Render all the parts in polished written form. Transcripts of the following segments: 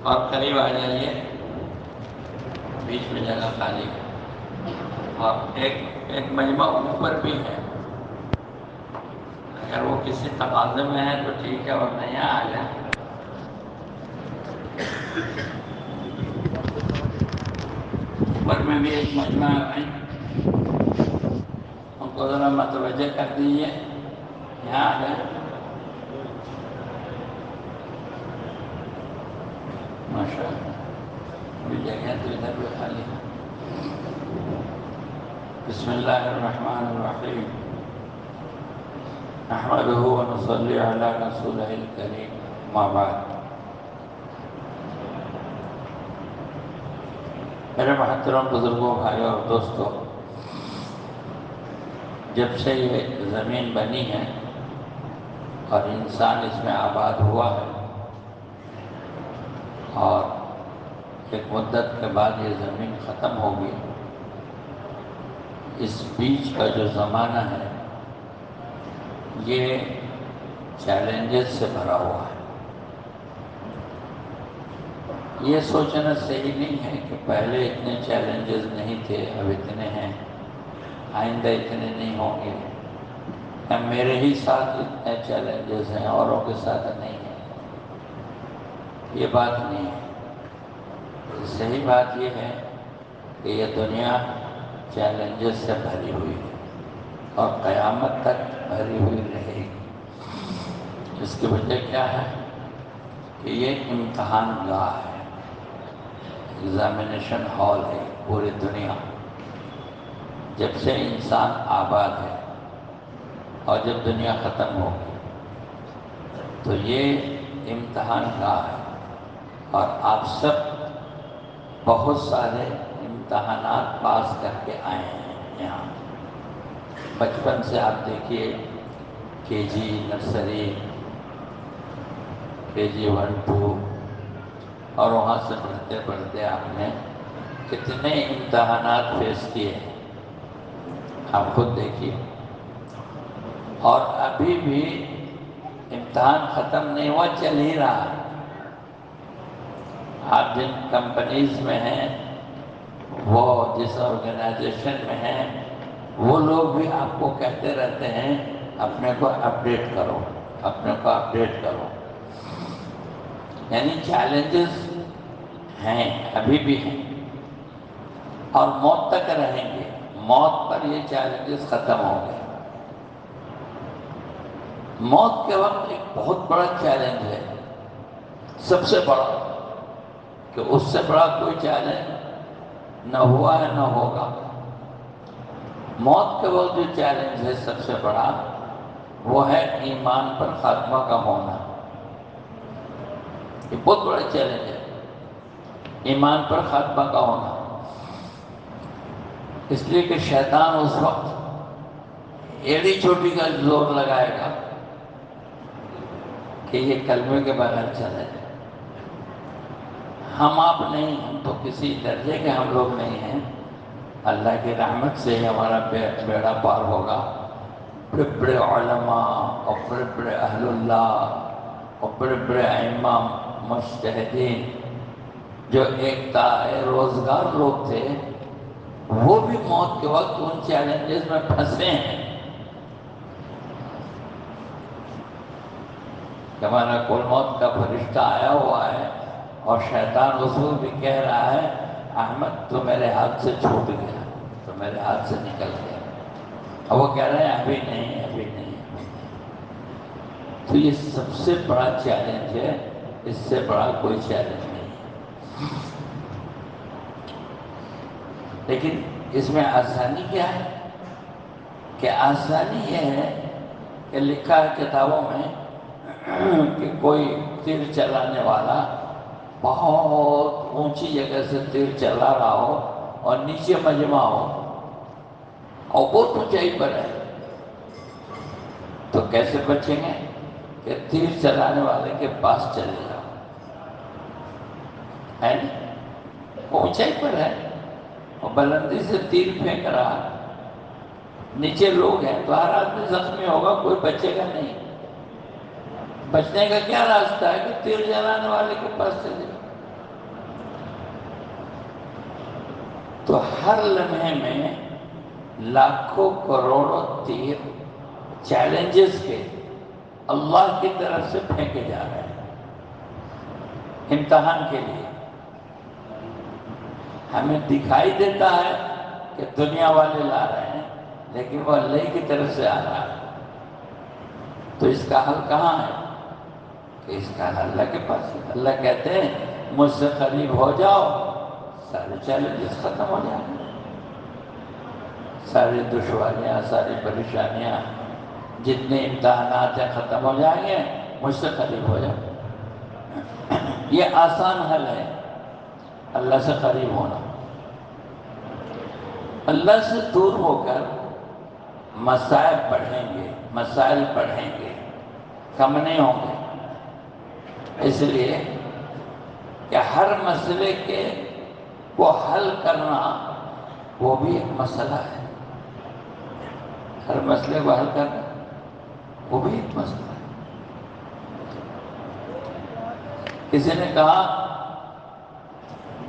اور قریب آ جائیے، بیچ میں جگہ خالی ہے، اور ایک مجمع اوپر بھی ہے، اگر وہ کسی تقاضے میں ہے تو ٹھیک ہے، اور نہیں آ جائے۔ اوپر میں بھی ایک مجمع ہے بھائی، ان کو ذرا متوجہ کر دیجیے، یہاں آ جائیں۔ ماشاء اللہ، ابھی جگہ تو ادھر بھی خالی ہے۔ بسم اللہ الرحمن الرحیم، نحمدہ ونصلی علی رسولہ الکریم، اما بعد۔ میرے محترم بزرگوں، بھائیوں اور دوستوں، جب سے یہ زمین بنی ہے اور انسان اس میں آباد ہوا ہے، اور ایک مدت کے بعد یہ زمین ختم ہوگی، اس بیچ کا جو زمانہ ہے یہ چیلنجز سے بھرا ہوا ہے۔ یہ سوچنا صحیح نہیں ہے کہ پہلے اتنے چیلنجز نہیں تھے، اب اتنے ہیں، آئندہ اتنے نہیں ہوں گے، یا میرے ہی ساتھ اتنے چیلنجز ہیں، اوروں کے ساتھ نہیں ہیں۔ یہ بات نہیں ہے۔ صحیح بات یہ ہے کہ یہ دنیا چیلنجز سے بھری ہوئی ہے اور قیامت تک بھری ہوئی رہے گی۔ اس کی وجہ کیا ہے کہ یہ امتحان گاہ ہے، ایگزامینیشن ہال ہے پوری دنیا۔ جب سے انسان آباد ہے اور جب دنیا ختم ہوگی تو یہ امتحان گاہ ہے، اور آپ سب بہت سارے امتحانات پاس کر کے آئے ہیں یہاں۔ بچپن سے آپ دیکھیے، کے جی، نرسری، کے جی 1 2، اور وہاں سے پڑھتے پڑھتے آپ نے کتنے امتحانات فیس کیے ہیں، آپ خود دیکھیے۔ اور ابھی بھی امتحان ختم نہیں ہوا، چل ہی رہا ہے۔ آپ جن کمپنیز میں ہیں، وہ جس آرگنائزیشن میں ہیں، وہ لوگ بھی آپ کو کہتے رہتے ہیں اپنے کو اپڈیٹ کرو، اپنے کو اپڈیٹ کرو۔ یعنی چیلنجز ہیں، ابھی بھی ہیں، اور موت تک رہیں گے۔ موت پر یہ چیلنجز ختم ہوں گے۔ موت کے وقت ایک بہت بڑا چیلنج ہے، سب سے بڑا، کہ اس سے بڑا کوئی چیلنج نہ ہوا ہے نہ ہوگا۔ موت کے وقت جو چیلنج ہے سب سے بڑا، وہ ہے ایمان پر خاتمہ کا ہونا۔ یہ بہت بڑا چیلنج ہے، ایمان پر خاتمہ کا ہونا۔ اس لیے کہ شیطان اس وقت ایڑی چوٹی کا زور لگائے گا کہ یہ کلمے کے بغیر چلے۔ ہم آپ نہیں، ہم تو کسی درجے کے ہم لوگ نہیں ہیں، اللہ کی رحمت سے ہی ہمارا بیڑا پار ہوگا۔ بڑے بڑے علماء اور بڑے بڑے اہل اللہ اور بڑے بڑے ائمہ مجتہدین جو ایک روزگار لوگ تھے، وہ بھی موت کے وقت ان چیلنجز میں پھنسے ہیں۔ ہمارا کل موت کا فرشتہ آیا ہوا ہے، اور شیطان اس کو بھی کہہ رہا ہے احمد تو میرے ہاتھ سے چھوٹ گیا، تو میرے ہاتھ سے نکل گیا، اور وہ کہہ رہے ہیں ابھی نہیں، ابھی نہیں، ابھی نہیں۔ تو یہ سب سے بڑا چیلنج ہے، اس سے بڑا کوئی چیلنج نہیں ہے۔ لیکن اس میں آسانی کیا ہے؟ کہ آسانی یہ ہے کہ لکھا ہے کتابوں میں کہ کوئی تیر چلانے والا بہت اونچی جگہ سے تیر چلا رہا ہو اور نیچے مجمع ہو اور بہت اونچائی پر ہے، تو کیسے بچیں گے؟ کہ تیر چلانے والے کے پاس چلے جاؤ، ہے نہیں؟ وہ اونچائی پر ہے اور بلندی سے تیر پھینک رہا ہے، نیچے لوگ ہیں تو ہر آدمی زخمی ہوگا، کوئی بچے گا نہیں۔ بچنے کا کیا راستہ ہے کہ تیر چلانے والے کے پاس چلے جاؤ۔ تو ہر لمحے میں لاکھوں کروڑوں تیر چیلنجز کے اللہ کی طرف سے پھینکے جا رہے ہیں امتحان کے لیے. ہمیں دکھائی دیتا ہے کہ دنیا والے لا رہے ہیں، لیکن وہ اللہ کی طرف سے آ رہا ہے. تو اس کا حل کہاں ہے؟ کہ اس کا حل اللہ کے پاس ہے. اللہ کہتے ہیں مجھ سے قریب ہو جاؤ، سارے چیلنجز ختم ہو جائیں گے، ساری دشواریاں، ساری پریشانیاں، جتنے امتحانات ہیں ختم ہو جائیں گے. مجھ سے قریب ہو جاؤ. یہ آسان حل ہے اللہ سے قریب ہونا. اللہ سے دور ہو کر مسائل پڑھیں گے کم نہیں ہوں گے. اس لیے کہ ہر مسئلے کو حل کرنا وہ بھی ایک مسئلہ ہے. ہر مسئلے کو حل کرنا وہ بھی ایک مسئلہ ہے. کسی نے کہا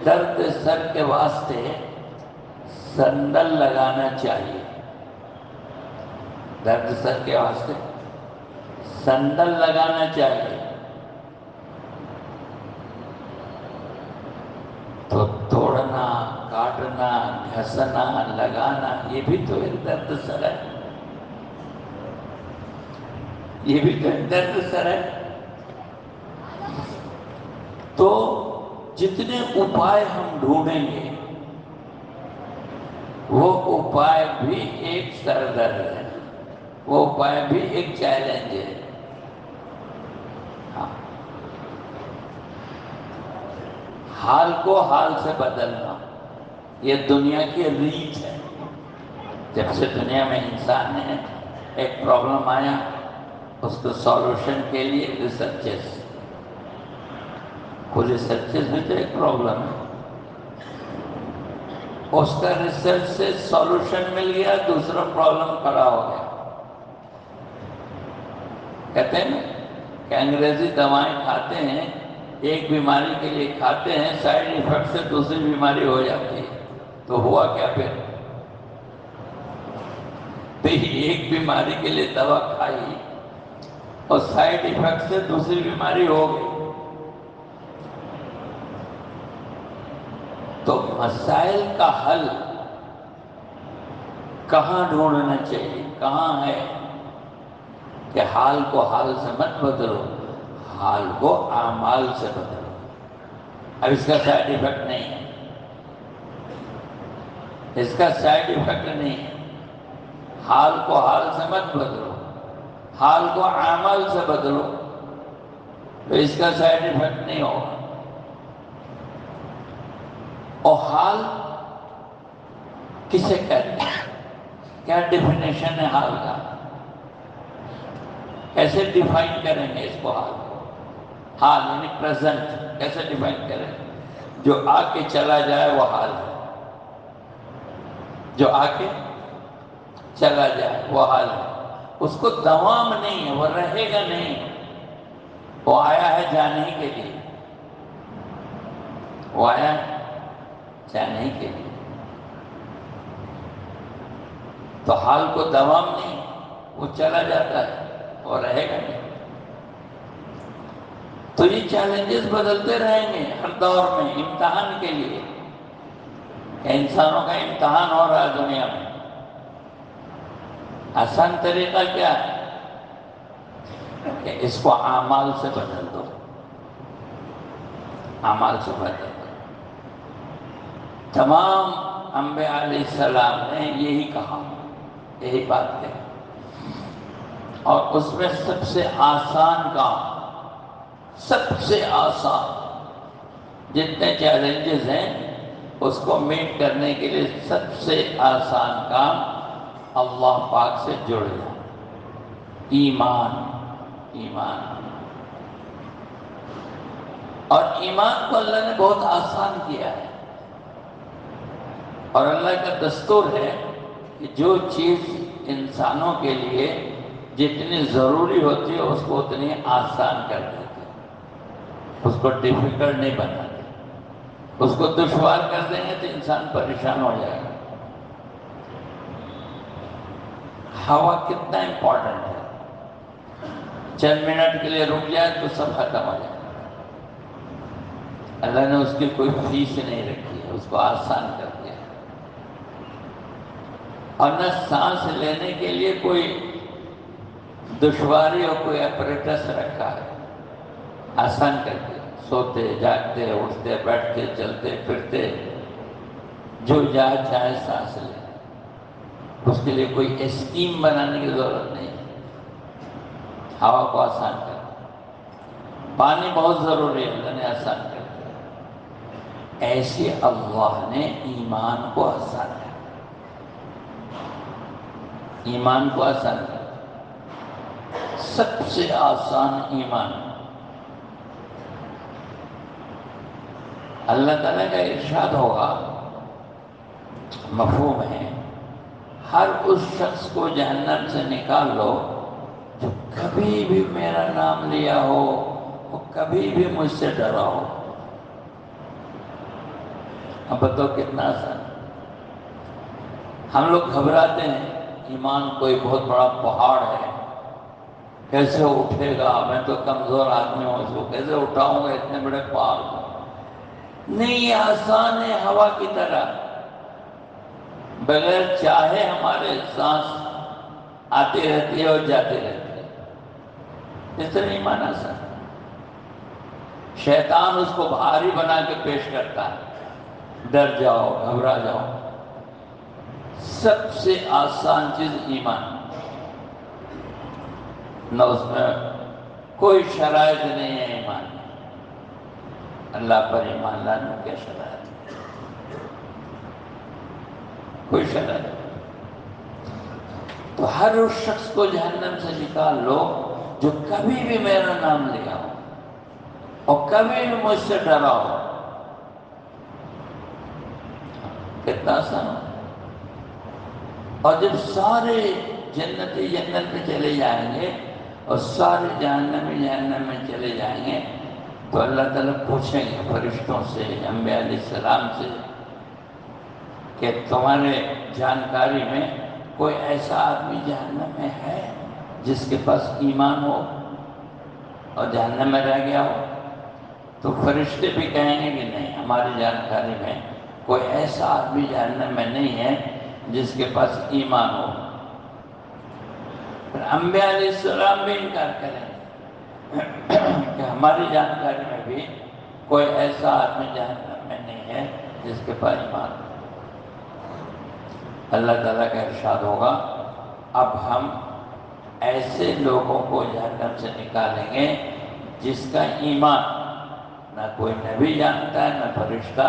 درد سر کے واسطے سندل لگانا چاہیے. درد سر کے واسطے سندل لگانا چاہیے. تو توڑنا، کاٹنا، گھسنا، لگانا یہ بھی تو ایک درد سر ہے. یہ بھی تو ایک درد سر ہے. تو جتنے اپائے ہم ڈھونڈیں گے وہ اپائے بھی ایک سر درد ہے، وہ اپائے بھی ایک چیلنج ہے. ہاں. حال کو حال سے بدلنا یہ دنیا کی ریت ہے. جب سے دنیا میں انسان ہے، ایک پرابلم آیا، اس کو سولوشن کے لیے ریسرچز. وہ ریسرچز بھی تو ایک پرابلم ہے. اس کا ریسرچ سے سولوشن مل گیا، دوسرا پرابلم کھڑا ہو گیا. کہتے ہیں نا کہ انگریزی دوائیں کھاتے ہیں، ایک بیماری کے لیے کھاتے ہیں، سائیڈ ایفیکٹ سے دوسری بیماری ہو جاتی ہے. تو ہوا کیا پھر؟ تو ایک بیماری کے لیے دوا کھائی اور سائیڈ ایفیکٹ سے دوسری بیماری ہو گئی. تو مسائل کا حل کہاں ڈھونڈنا چاہیے؟ کہاں ہے کہ حال کو حال سے مت بدلو، حال کو اعمال سے بدلو. اب اس کا سائیڈ ایفیکٹ نہیں ہے، اس کا سائیڈ ایفیکٹ نہیں ہے. حال کو حال سے مت بدلو، حال کو اعمال سے بدلو، تو اس کا سائیڈ ایفیکٹ نہیں ہوگا. اور حال کسے کہتے ہیں؟ کیا ڈیفینیشن ہے حال کا؟ کیسے ڈیفائن کریں گے اس کو؟ حال کو، حال یعنی پریزنٹ کیسے ڈیفائن کریں؟ جو آ کے چلا جائے وہ حال ہے. جو آ کے چلا جائے وہ حال ہے. اس کو دوام نہیں ہے، وہ رہے گا نہیں. وہ آیا ہے جانے کے لیے، وہ آیا ہے جانے کے لیے. تو حال کو دوام نہیں، وہ چلا جاتا ہے، وہ رہے گا نہیں. تو یہ چیلنجز بدلتے رہیں گے ہر دور میں امتحان کے لیے. انسانوں کا امتحان ہو رہا ہے دنیا میں. آسان طریقہ کیا ہے کہ اس کو اعمال سے بدل دو. اعمال سے بدل دو. تمام انبیاء علیہ السلام نے یہی کہا، یہی بات کہی. اور اس میں سب سے آسان کام، سب سے آسان، جتنے چیلنجز ہیں اس کو میٹ کرنے کے لیے سب سے آسان کام اللہ پاک سے جڑ جائے. ایمان. اور ایمان کو اللہ نے بہت آسان کیا ہے. اور اللہ کا دستور ہے کہ جو چیز انسانوں کے لیے جتنی ضروری ہوتی ہے اس کو اتنی آسان کر دیتے، اس کو ڈیفیکلٹ نہیں بناتے، اس کو دشوار کر دیں گے تو انسان پریشان ہو جائے گا۔ ہوا کتنا امپورٹنٹ ہے، چند منٹ کے لیے رک جائے تو سب ختم ہو جائے۔ اللہ نے اس کی کوئی فیس نہیں رکھی ہے، اس کو آسان کر دیا، اور نہ سانس لینے کے لیے کوئی دشواری اور کوئی اپریٹس رکھا ہے، آسان کر دیا۔ سوتے جاگتے اٹھتے بیٹھتے چلتے پھرتے جو جہاں چاہے سانس لے، اس کے لیے کوئی اسکیم بنانے کی ضرورت نہیں ہے، ہوا کو آسان کر دیا۔ پانی بہت ضروری ہے، اللہ نے آسان کر دیا۔ ایسے اللہ نے ایمان کو آسان کر دیا، ایمان کو آسان کر دیا، سب سے آسان ایمان۔ اللہ تعالیٰ کا ارشاد ہوگا، مفہوم ہے، ہر اس شخص کو جہنم سے نکال لو جو کبھی بھی میرا نام لیا ہو اور کبھی بھی مجھ سے ڈرا ہو۔ اب بتاؤ کتنا آسان۔ ہم لوگ گھبراتے ہیں، ایمان کوئی بہت بڑا پہاڑ ہے، کیسے اٹھے گا، میں تو کمزور آدمی ہوں، اس کو کیسے اٹھاؤں گا اتنے بڑے پہاڑ کو۔ نہیں، یہ آسان ہے، ہوا کی طرح، بغیر چاہے ہمارے سانس آتی رہتی ہے اور جاتی رہتی ہے، اس طرح ایمان آسان ہے۔ شیطان اس کو بھاری بنا کے پیش کرتا ہے، ڈر جاؤ، گھبرا جاؤ۔ سب سے آسان چیز ایمان، نہ اس میں کوئی شرائط نہیں ہے ایمان میں۔ اللہ پر ایمان لانے میں کیا شرائط ہے؟ کوئی شرائط نہیں۔ تو ہر اس شخص کو جہنم سے نکال لو جو کبھی بھی میرا نام لیا ہو اور کبھی بھی مجھ سے ڈرا ہو۔ کتنا آسان ہو۔ اور جب سارے جنتی جنت میں چلے جائیں گے اور سارے جہنمی جہنم میں چلے جائیں گے تو اللہ تعالیٰ پوچھیں گے فرشتوں سے، انبیاء علیہ السلام سے کہ تمہارے جانکاری میں کوئی ایسا آدمی جہنم میں ہے جس کے پاس ایمان ہو اور جہنم میں رہ گیا ہو؟ تو فرشتے بھی کہیں گے کہ نہیں، ہماری جانکاری میں کوئی ایسا آدمی جہنم میں نہیں ہے جس کے پاس ایمان ہو۔ پھر انبیاء علیہ السلام بھی انکار کریں گے کہ ہماری جانکاری میں بھی کوئی ایسا آدمی جہنم میں نہیں ہے جس کے پاس ایمان ہو۔ اللہ تعالیٰ کا ارشاد ہوگا، اب ہم ایسے لوگوں کو جہنم سے نکالیں گے جس کا ایمان نہ کوئی نبی جانتا ہے نہ فرشتہ،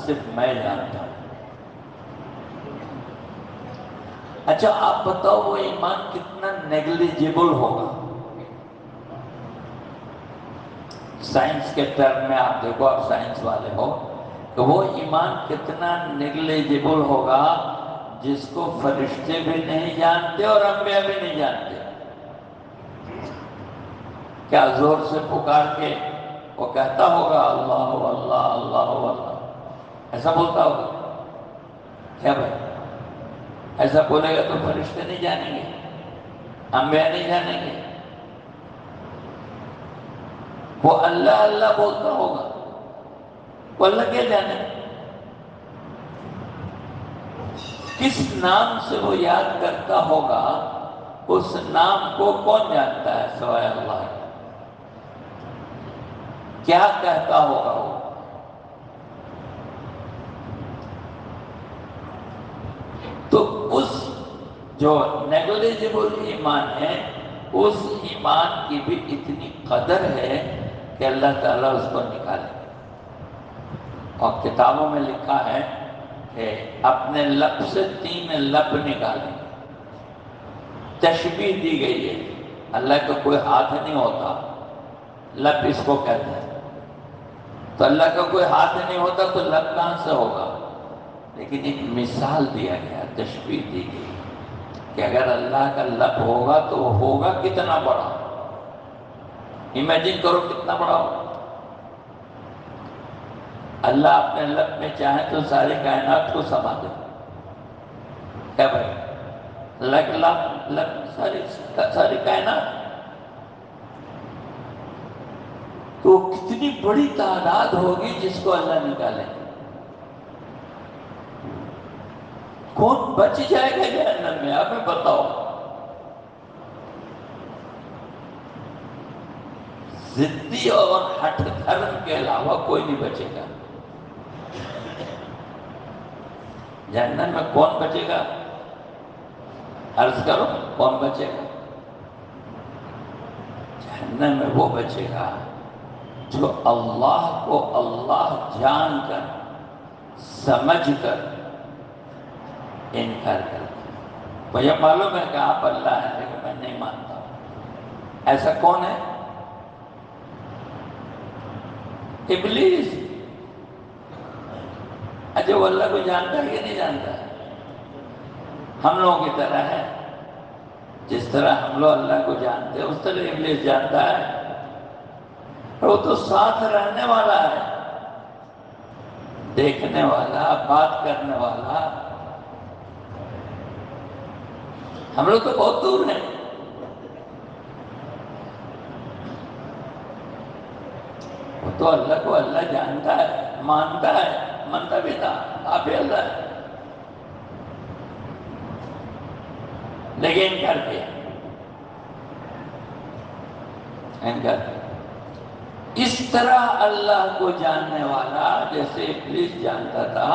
صرف میں جانتا ہوں۔ اچھا آپ بتاؤ وہ ایمان کتنا نیگلیجبل ہوگا؟ سائنس کے ٹرم میں آپ دیکھو، آپ سائنس والے ہو، کہ وہ ایمان کتنا نیگلیجبل ہوگا جس کو فرشتے بھی نہیں جانتے اور انبیاء بھی نہیں جانتے۔ کیا زور سے پکار کے وہ کہتا ہوگا اللہ اللہ اللہ اللہ، ایسا بولتا ہوگا کیا بھائی؟ ایسا بولے گا تو فرشتے نہیں جانیں گے، انبیاء نہیں جانیں گے۔ وہ اللہ اللہ بولتا ہوگا، وہ اللہ کیا جانے؟ کس نام سے وہ یاد کرتا ہوگا، اس نام کو کون جانتا ہے سوائے اللہ کے؟ کیا کہتا ہوگا وہ؟ تو اس جو نیگلیجبل ایمان ہے، اس ایمان کی بھی اتنی قدر ہے کہ اللہ تعالیٰ اس کو نکالے۔ اور کتابوں میں لکھا ہے کہ اپنے لب سے 3 لب نکالیں۔ تشبیہ دی گئی ہے، اللہ کا کوئی ہاتھ نہیں ہوتا، لب اس کو کہتے ہیں۔ تو اللہ کا کوئی ہاتھ نہیں ہوتا تو لب کہاں سے ہوگا؟ لیکن ایک مثال دیا گیا، تشبیہ دی گئی کہ اگر اللہ کا لب ہوگا تو وہ ہوگا کتنا بڑا، امیجن کرو کتنا بڑا ہوگا۔ اللہ اپنے لب میں چاہے تو ساری کائنات کو سما دے. کیا بھائی؟ لب ساری کائنات. تو کتنی بڑی تعداد ہوگی جس کو اللہ نکالے. کون بچ جائے گا جہنم میں؟ آپ بتاؤ. ضدی اور ہٹ دھرم کے علاوہ کوئی نہیں بچے گا. جہنم میں کون بچے گا؟ عرض کرو کون بچے گا؟ جہنم میں وہ بچے گا جو اللہ کو اللہ جان کر سمجھ کر انکار کرتا. مجھے معلوم ہے کہ آپ اللہ ہیں لیکن میں نہیں مانتا ہوں. ایسا کون ہے؟ ابلیس. اچھا وہ اللہ کو جانتا ہے کہ نہیں جانتا ہے؟ ہم لوگوں کی طرح ہے. جس طرح ہم لوگ اللہ کو جانتے ہیں اس طرح ابلیس جانتا ہے. وہ تو ساتھ رہنے والا ہے، دیکھنے والا، بات کرنے والا. ہم لوگ تو بہت دور ہیں. وہ تو اللہ کو اللہ جانتا ہے، مانتا ہے، مانتا بھی تھا آپ ہی اللہ ہے، لیکن انکار کیا. انکار کیا. اس طرح اللہ کو جاننے والا جیسے ابلیس جانتا تھا،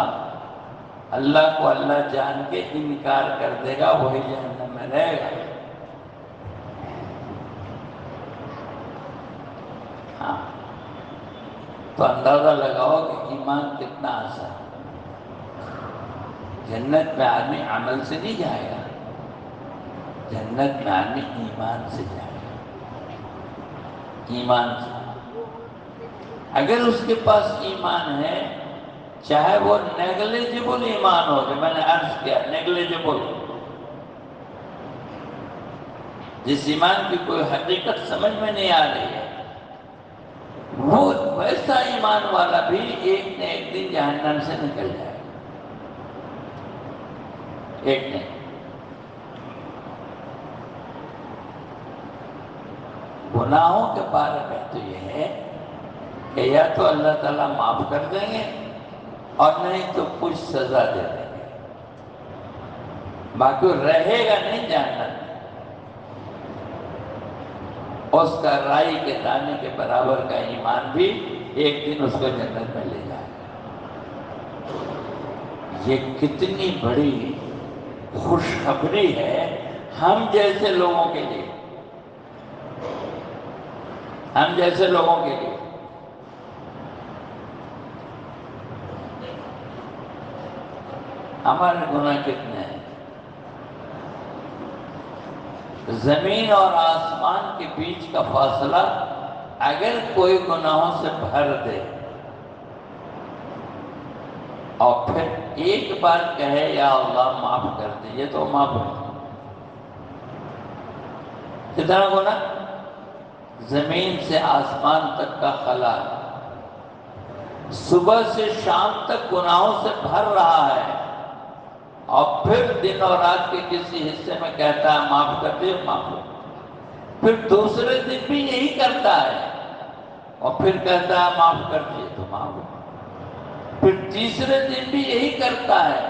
اللہ کو اللہ جان کے انکار کر دے گا، وہی جہنم میں رہے گا. ہاں تو اندازہ لگاؤ کہ ایمان کتنا آسان ہے. جنت میں آدمی عمل سے نہیں جائے گا، جنت میں آدمی ایمان سے جائے گا. ایمان سے. اگر اس کے پاس ایمان ہے، چاہے وہ نیگلیجبل ایمان ہو، جو میں نے عرض کیا نیگلیجبل، جس ایمان کی کوئی حقیقت سمجھ میں نہیں آ رہی ہے، وہ ویسا ایمان والا بھی ایک نہ ایک دن جہنم سے نکل جائے گا. ایک نہیں. گناہوں کے بارے میں تو یہ ہے کہ یا تو اللہ تعالیٰ معاف کر دیں گے اور نہیں تو کچھ سزا دے دیں گے، باقی رہے گا نہیں جہنم میں. اس کا رائی کے دانے کے برابر کا ایمان بھی ایک دن اس کو جنت میں لے جائے گا. یہ کتنی بڑی خوشخبری ہے ہم جیسے لوگوں کے لیے. ہم جیسے لوگوں کے لیے. ہمارے گناہ کتنے ہیں؟ زمین اور آسمان کے بیچ کا فاصلہ اگر کوئی گناہوں سے بھر دے اور پھر ایک بار کہے یا اللہ معاف کر دیجیے تو معاف ہو. کتنا گناہ؟ زمین سے آسمان تک کا خلا صبح سے شام تک گناہوں سے بھر رہا ہے، اور پھر دن اور رات کے کسی حصے میں کہتا ہے معاف کر دے، معاف ہو. پھر دوسرے دن بھی یہی کرتا ہے اور پھر کہتا ہے معاف کر دیے تو معاف ہو. پھر تیسرے دن بھی یہی کرتا ہے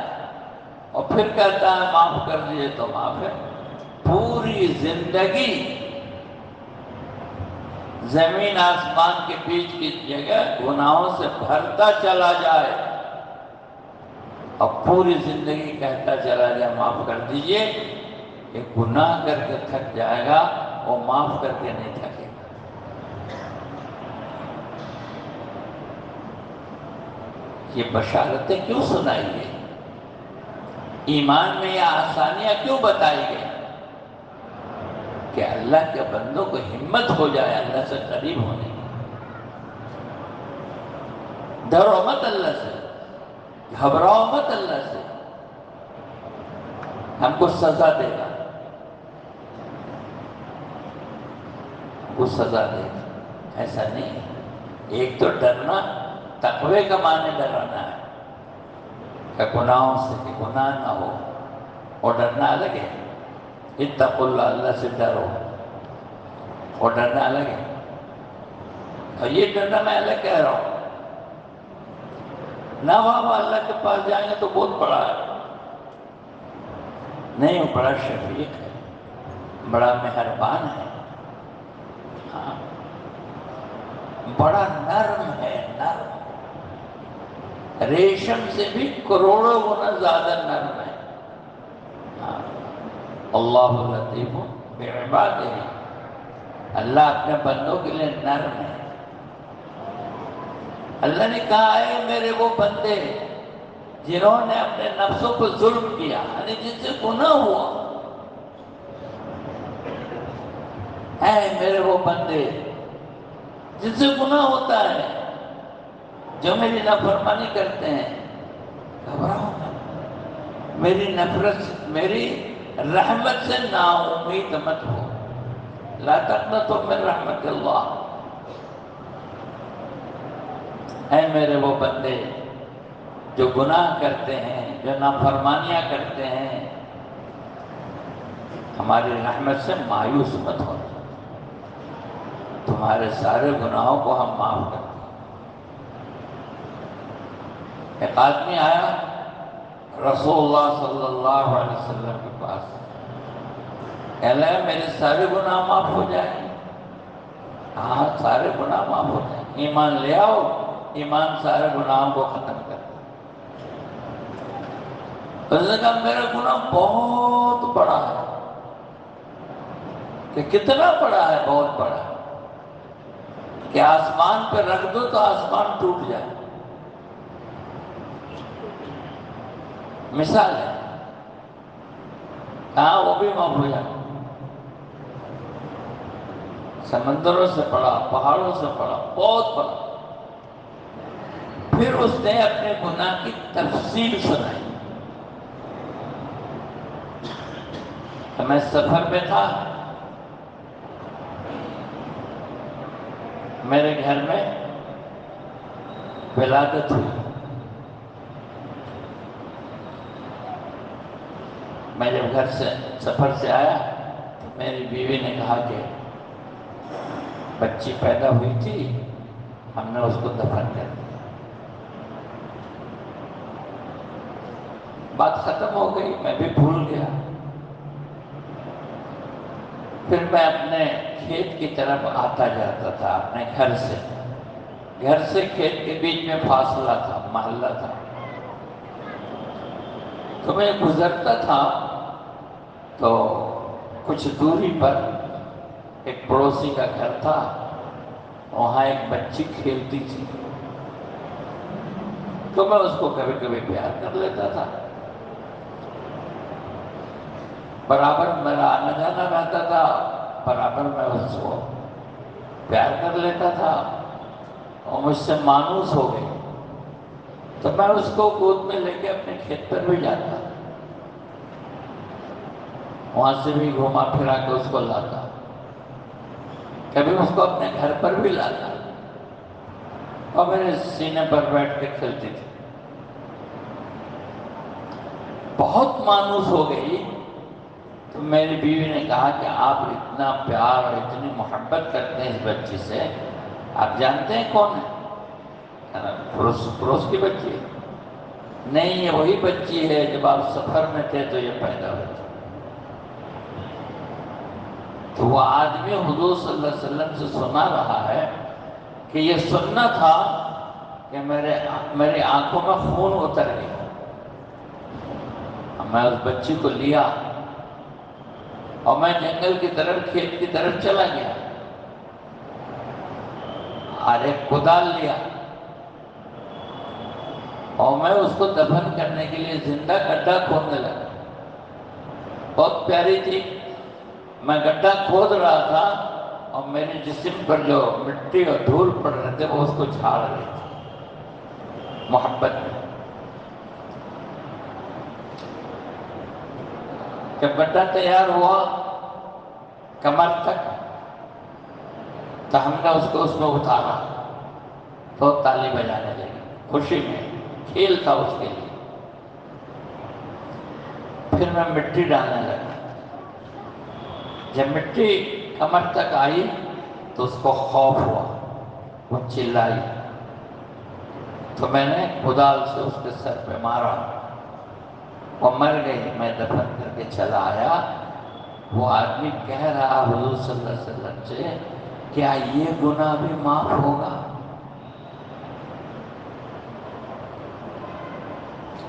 اور پھر کہتا ہے معاف کر دیے تو معاف ہے. پوری زندگی زمین آسمان کے بیچ کی جگہ گناہوں سے بھرتا چلا جائے اور پوری زندگی کہتا چلا جائے معاف کر دیجئے، کہ گناہ کر کے تھک جائے گا، وہ معاف کر کے نہیں تھکے گا. یہ بشارتیں کیوں سنائی گئی؟ ایمان میں یہ آسانیاں کیوں بتائی گئی؟ کہ اللہ کے بندوں کو ہمت ہو جائے اللہ سے قریب ہونے کی. ڈرو مت اللہ سے، گھبراؤ مت اللہ سے، ہم کو سزا دے گا، ہم کو سزا دے گا. ایسا نہیں ہے. ایک تو ڈرنا تقوی کا معنی ڈرانا ہے کہ گناہوں سے کہ گناہ نہ ہو، اور ڈرنا الگ ہے۔ اتقوا اللہ، اللہ سے ڈرو، اور ڈرنا الگ ہے۔ اور یہ ڈرنا میں الگ کہہ رہا ہوں، نہ وہاں اللہ کے پاس جائیں گے تو بہت بڑا ہے، نہیں، وہ بڑا شفیق ہے، بڑا مہربان ہے، ہاں، بڑا نرم ہے، نرم، ریشم سے بھی کروڑوں گنا زیادہ نرم ہے۔ ہاں، اللہ لطیف بعبادہ، اللہ اپنے بندوں کے لیے نرم ہے۔ اللہ نے کہا ہے میرے وہ بندے جنہوں نے اپنے نفسوں کو ظلم کیا، یعنی جن سے گناہ ہوا، اے میرے وہ بندے جن سے گناہ ہوتا ہے، جو میری نافرمانی کرتے ہیں، گھبراؤ مت، میری نفرت، میری رحمت سے نا امید مت ہو، لا تقنطوا من رحمت اللہ، اے میرے وہ بندے جو گناہ کرتے ہیں، جو نافرمانیاں کرتے ہیں، ہماری رحمت سے مایوس مت ہو، تمہارے سارے گناہوں کو ہم معاف کرتے ہیں۔ ایک آدمی آیا رسول اللہ صلی اللہ علیہ وسلم کے پاس، کہنے لگا میرے سارے گناہ معاف ہو جائیں؟ ہاں، سارے گناہ معاف ہو جائیں، ایمان لے آؤ، ایمان سارے گناہوں کو ختم کر دے۔ اس نے کہا میرا گناہ بہت بڑا ہے۔ کہ کتنا بڑا ہے؟ بہت بڑا ہے، کہ آسمان پہ رکھ دو تو آسمان ٹوٹ جائے، مثال ہے، ہاں وہ بھی معاف ہو جائے، سمندروں سے پڑا، پہاڑوں سے پڑا، بہت بڑا۔ پھر اس نے اپنے گناہ کی تفصیل سنائی کہ میں سفر میں تھا، میرے گھر میں ولادت ہوئی، میں جب گھر سے سفر سے آیا تو میری بیوی نے کہا کہ بچی پیدا ہوئی تھی، ہم نے اس کو دفن کر دیا۔ بات ختم ہو گئی، میں بھی بھول گیا۔ پھر میں اپنے کھیت کی طرف آتا جاتا تھا، اپنے گھر سے کھیت کے بیچ میں فاصلہ تھا، محلہ تھا، تو میں گزرتا تھا تو کچھ دوری پر ایک پڑوسی کا گھر تھا، وہاں ایک بچی کھیلتی تھی، تو میں اس کو کبھی کبھی پیار کر لیتا تھا، برابر میرا آنا جانا رہتا تھا، برابر میں اس کو پیار کر لیتا تھا، اور مجھ سے مانوس ہو گئی تو میں اس کو گود میں لے کے اپنے کھیت پر بھی جاتا، وہاں سے بھی گھوما پھرا کے اس کو لاتا، کبھی اس کو اپنے گھر پر بھی لاتا، اور میرے سینے پر بیٹھ کے کھیلتی تھی۔ بہت مانوس ہو گئی تو میری بیوی نے کہا کہ آپ اتنا پیار اور اتنی محبت کرتے ہیں اس بچی سے، آپ جانتے ہیں کون ہے؟ پڑوس کی بچی ہے؟ نہیں، یہ وہی بچی ہے جب آپ سفر میں تھے تو یہ پیدا ہوئی تھی۔ تو وہ آدمی حضور صلی اللہ علیہ وسلم سے سنا رہا ہے کہ یہ سننا تھا کہ میری آنکھوں میں خون اتر گیا، میں اس بچی کو لیا اور میں جنگل کی طرف، کھیت کی طرف چلا گیا، اور ایک کدال لیا اور میں اس کو دفن کرنے کے لیے زندہ گڈھا کھودنے لگا۔ بہت پیاری تھی، میں گڈھا کھود رہا تھا اور میرے جسم پر جو مٹی اور دھول پڑ رہے تھے وہ اس کو جھاڑ رہی تھی محبت میں۔ جب گڈھا تیار ہوا کمر تک تو ہم نے اس کو اس میں اتارا، تو تالی بجانے لگی، خوشی میں، کھیل تھا اس کے لیے۔ پھر میں مٹی ڈالنے لگا۔ جب مٹی کمر تک آئی تو اس کو خوف ہوا، وہ چلائی، تو میں نے کدال سے اس کے سر پہ مارا، وہ مر گئی۔ میں دفن کر کے چلا آیا۔ وہ آدمی کہہ رہا حضور صلی اللہ علیہ وسلم سے، کیا یہ گناہ بھی معاف ہوگا؟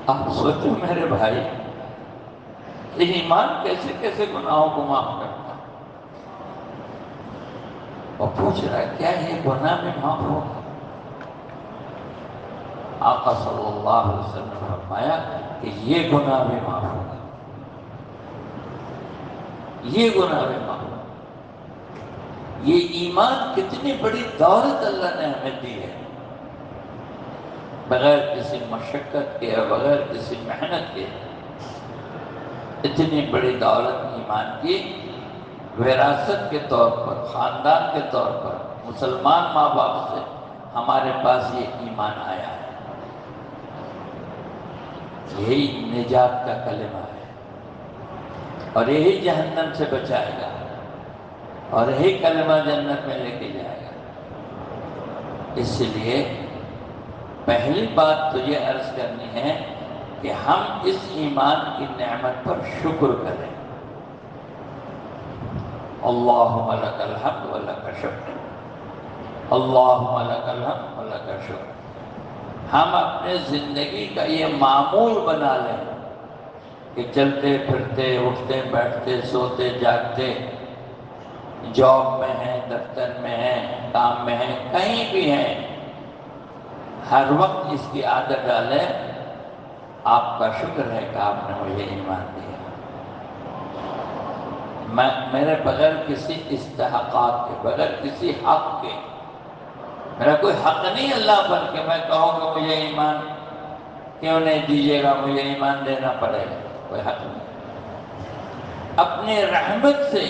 آپ سوچو میرے بھائی، یہ ایمان کیسے کیسے گناہوں کو معاف کرتا ہے۔ وہ پوچھ رہا ہے کیا یہ گناہ بھی معاف ہوگا؟ آقا صلی اللہ علیہ وسلم نے فرمایا کہ یہ گناہ بھی معاف ہوگا، یہ گناہ بھی معاف ہوگا۔ یہ ایمان کتنی بڑی دولت اللہ نے ہمیں دی ہے، بغیر کسی مشقت کے اور بغیر کسی محنت کے۔ اتنی بڑی دولت ایمان کی وراثت کے طور پر، خاندان کے طور پر، مسلمان ماں باپ سے ہمارے پاس یہ ایمان آیا ہے۔ یہی نجات کا کلمہ ہے، اور یہی جہنم سے بچائے گا، اور یہی کلمہ جنت میں لے کے جائے گا۔ اس لیے پہلی بات تو یہ عرض کرنی ہے کہ ہم اس ایمان کی نعمت پر شکر کریں۔ اللہم لک الحمد و لک الشکر، اللہم لک الحمد و لک الشکر۔ ہم اپنے زندگی کا یہ معمول بنا لیں کہ چلتے پھرتے، اٹھتے بیٹھتے، سوتے جاگتے، جاب میں ہیں، دفتر میں ہیں، کام میں ہیں، کہیں بھی ہیں، ہر وقت اس کی عادت ڈالیں، آپ کا شکر ہے کہ آپ نے مجھے ایمان دیا۔ میرے بغیر کسی استحقاق کے، بغیر کسی حق کے، میرا کوئی حق نہیں اللہ پر کہ میں کہوں کہ مجھے ایمان کیوں نہیں دیجیے گا، مجھے ایمان دینا پڑے گا، کوئی حق نہیں۔ اپنی رحمت سے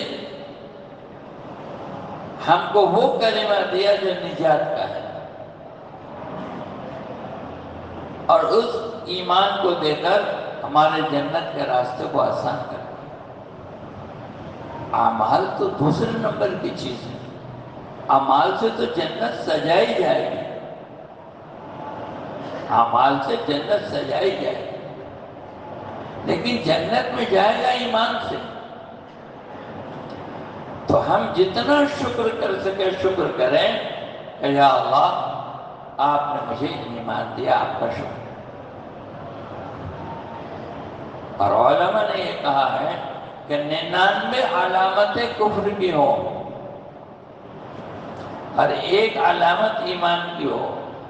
ہم کو وہ کلمہ دیا جو نجات کا ہے، اور اس ایمان کو دے کر ہمارے جنت کے راستے کو آسان کر دیا۔ اعمال تو دوسرے نمبر کی چیز ہے، اعمال سے تو جنت سجائی جائے گی، اعمال سے جنت سجائی جائے گی، لیکن جنت میں جائے گا ایمان سے۔ تو ہم جتنا شکر کر سکے شکر کریں کہ یا اللہ آپ نے مجھے ایمان دیا، آپ کا شکر۔ اور علماء نے یہ کہا ہے کہ 99 علامتیں کفر کی ہو اور ایک علامت ایمان کی ہو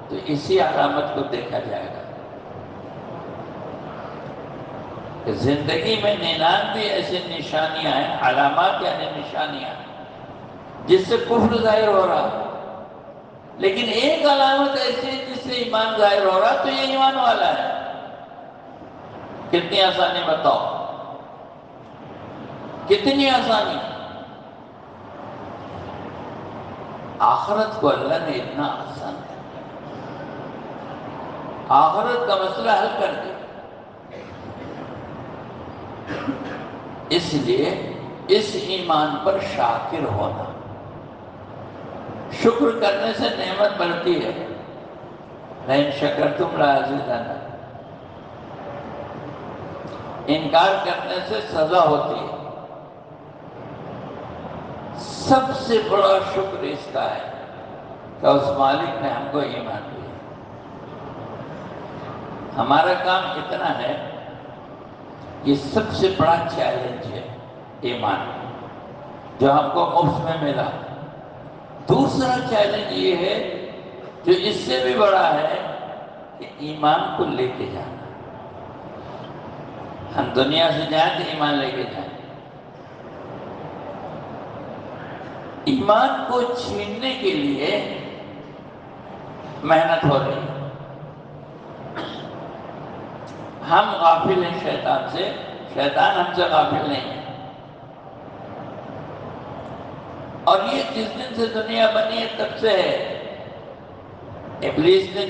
تو اسی علامت کو دیکھا جائے گا کہ زندگی میں 99 ایسی نشانیاں ہیں، علامات یعنی نشانیاں، جس سے کفر ظاہر ہو رہا ہے، لیکن ایک علامت ایسی ہے جس سے ایمان ظاہر ہو رہا تو یہ ایمان والا ہے۔ کتنی آسانی بتاؤ، کتنی آسانی۔ آخرت کو اللہ نے اتنا آسان کیا، آخرت کا مسئلہ حل کر دیا۔ اس لیے اس ایمان پر شاکر ہونا، شکر کرنے سے نعمت بڑھتی ہے۔ لئن شکرتم لأزیدنکم، انکار کرنے سے سزا ہوتی ہے۔ سب سے بڑا شکر اس کا ہے کہ اس مالک نے ہم کو ایمان دیا۔ ہمارا کام اتنا ہے، یہ سب سے بڑا چیلنج ہے ایمان، جو ہم کو مفت میں ملا۔ دوسرا چیلنج یہ ہے جو اس سے بھی بڑا ہے کہ ایمان کو لے کے جانا۔ ہم دنیا سے جائیں تو ایمان لے کے جائیں، ایمان کو چھیننے کے لیے محنت ہو رہی ہے۔ ہم غافل ہیں شیطان سے، شیطان ہم سے غافل نہیں ہے۔ اور یہ جس دن سے دنیا بنی ہے تب سے ہے ابلیس نے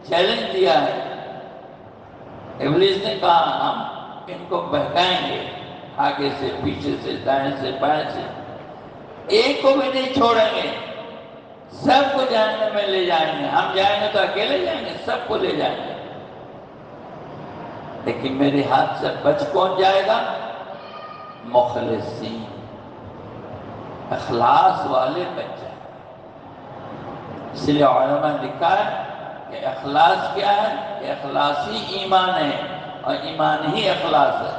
چیلنج دیا ہے، ابلیس نے کہا ہم ان کو بہکائیں گے، آگے سے پیچھے سے دائیں سے بائیں سے، ایک کو بھی نہیں چھوڑیں گے، سب کو جہنم میں لے جائیں گے، ہم جائیں گے تو اکیلے جائیں گے، سب کو لے جائیں گے، لیکن میرے ہاتھ سے بچ کون جائے گا؟ مخلصین، اخلاص والے بچ جائیں گے۔ اس لیے علماء نے لکھا ہے کہ اخلاص کیا ہے؟ کہ اخلاص ہی ایمان ہے، اور ایمان ہی اخلاص ہے۔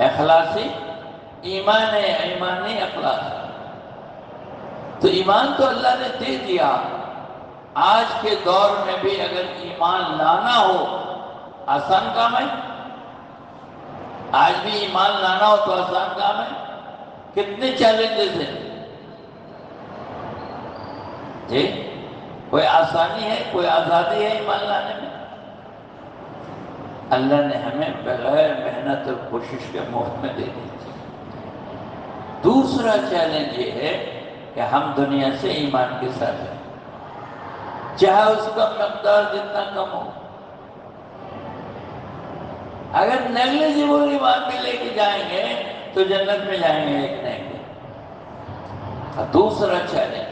اخلاص ہی ایمان ہے، ایمان ہی اخلاص ہے۔ تو ایمان تو اللہ نے دے دیا، آج کے دور میں بھی اگر ایمان لانا ہو آسان کام ہے؟ آج بھی ایمان لانا ہو تو آسان کام ہے؟ کتنے چیلنجز ہیں جی؟ کوئی آسانی ہے، کوئی آزادی ہے ایمان لانے میں؟ اللہ نے ہمیں بغیر محنت اور کوشش کے مفت میں دے دی۔ دوسرا چیلنج یہ ہے کہ ہم دنیا سے ایمان کے ساتھ ہیں، چاہے اس کا مقدار جتنا کم ہو، اگر نیگلیجبل ایمان میں لے کے جائیں گے تو جنت میں جائیں گے ایک نہیں۔ دوسرا چیلنج،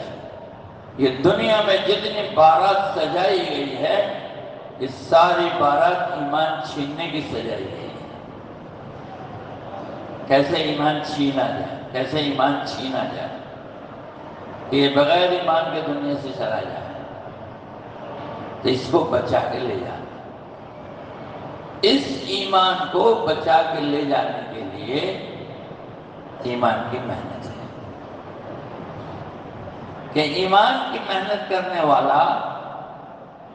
یہ دنیا میں جتنی بارات سجائی گئی ہے، یہ ساری بارات ایمان چھیننے کی سجائی گئی ہے۔ کیسے ایمان چھینا جائے، کیسے ایمان چھینا جائے، کہ یہ بغیر ایمان کے دنیا سے چلا جائے، تو اس کو بچا کے لے جانا۔ اس ایمان کو بچا کے لے جانے کے لیے ایمان کی محنت ہے، کہ ایمان کی محنت کرنے والا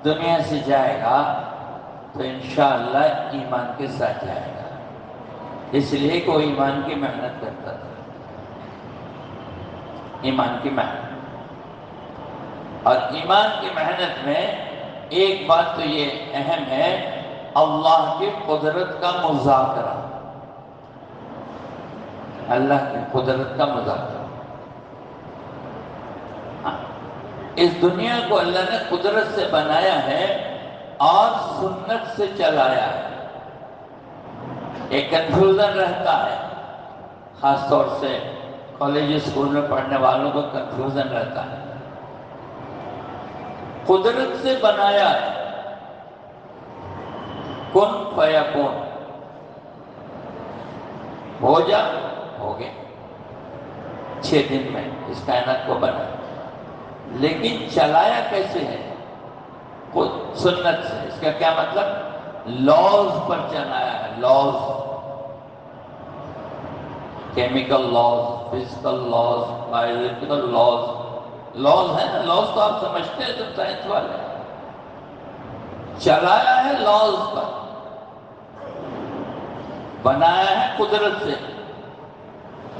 دنیا سے جائے گا تو انشاءاللہ ایمان کے ساتھ جائے گا۔ اس لیے کوئی ایمان کی محنت کرتا تھا، ایمان کی محنت۔ اور ایمان کی محنت میں ایک بات تو یہ اہم ہے، اللہ کی قدرت کا مذاکرہ، اللہ کی قدرت کا مذاکرہ۔ اس دنیا کو اللہ نے قدرت سے بنایا ہے اور سنت سے چلایا ہے۔ ایک کنفیوژن رہتا ہے، خاص طور سے کالج اسکول میں پڑھنے والوں کو کنفیوژن رہتا ہے۔ قدرت سے بنایا ہے، کن فیکون، ہو جا، ہو گیا، 6 دن میں اس کائنات کو بنا۔ لیکن چلایا کیسے ہے؟ خود سنت سے۔ اس کا کیا مطلب؟ لاز پر چلایا ہے، laws, chemical laws, physical laws, biological laws, laws ہے نا، لاز تو آپ سمجھتے ہیں تم سائنس والے۔ چلایا ہے لاز پر، بنایا ہے قدرت سے،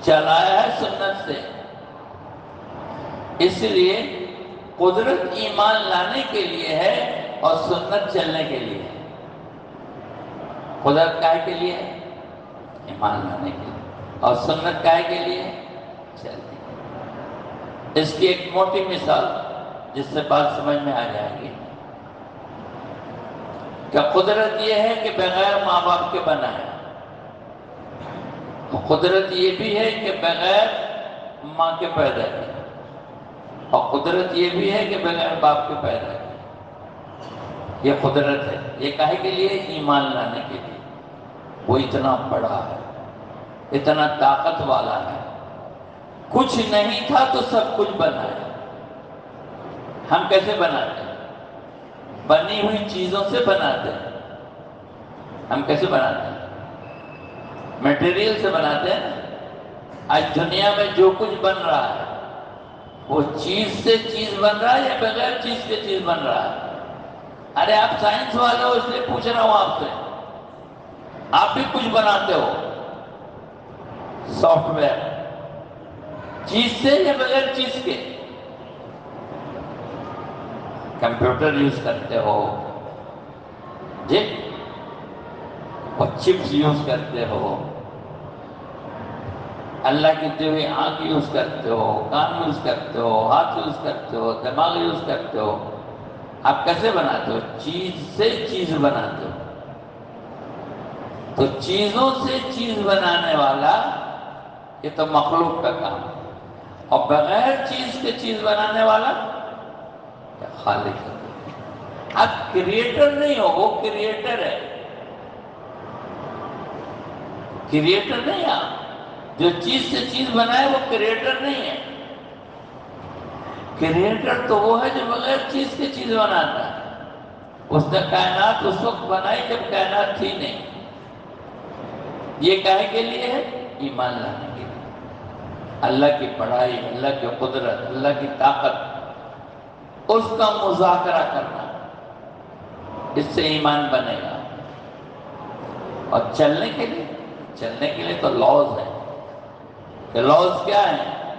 چلایا ہے سنت سے۔ اس لیے قدرت ایمان لانے کے لیے ہے اور سنت چلنے کے لیے ہے۔ قدرت کائے کے لیے ہے؟ ایمان لانے کے لیے، اور سنت کائے کے لیے؟ چلنے کے لیے۔ اس کی ایک موٹی مثال جس سے بات سمجھ میں آ جائے گی کہ قدرت یہ ہے کہ بغیر ماں باپ کے بنا ہے، قدرت یہ بھی ہے کہ بغیر ماں کے پیدا ہے، اور قدرت یہ بھی ہے کہ بغیر باپ کے پیدا ہے۔ یہ قدرت ہے۔ یہ کہے کے لیے؟ ایمان لانے کے لیے۔ وہ اتنا بڑا ہے، اتنا طاقت والا ہے، کچھ نہیں تھا تو سب کچھ بنا ہے۔ ہم کیسے بناتے ہیں؟ بنی ہوئی چیزوں سے بناتے ہیں۔ ہم کیسے بناتے ہیں؟ میٹیریل سے بناتے ہیں۔ آج دنیا میں جو کچھ بن رہا ہے وہ چیز سے چیز بن رہا ہے یا بغیر چیز کے چیز بن رہا ہے؟ ارے آپ سائنس والے ہو، اس لیے پوچھ رہا ہوں آپ سے، آپ بھی کچھ بناتے ہو، سافٹ ویئر، چیز سے یا بغیر چیز کے؟ کمپیوٹر یوز کرتے ہو جی، اور چپس یوز کرتے ہو، اللہ کی دی ہوئی آنکھ یوز کرتے ہو، کان یوز کرتے ہو، ہاتھ یوز کرتے ہو، دماغ یوز کرتے ہو، آپ کیسے بناتے ہو؟ چیز سے چیز بناتے ہو۔ تو چیزوں سے چیز بنانے والا یہ تو مخلوق کا کام ہے، اور بغیر چیز کے چیز بنانے والا خالق ہے۔ آپ کریٹر نہیں ہو، وہ کریٹر ہے۔ کریٹر نہیں آپ، جو چیز سے چیز بنائے وہ کریٹر نہیں ہے۔ کریٹر تو وہ ہے جو بغیر چیز کے چیز بناتا ہے۔ اس نے کائنات اس وقت بنائی جب کائنات تھی نہیں۔ یہ کہے کے لیے ہے؟ ایمان لانے کے لیے۔ اللہ کی بڑائی، اللہ کی قدرت، اللہ کی طاقت، اس کا مذاکرہ کرنا، اس سے ایمان بنے گا۔ اور چلنے کے لیے تو لاز ہیں۔ کہ لاز کیا ہیں؟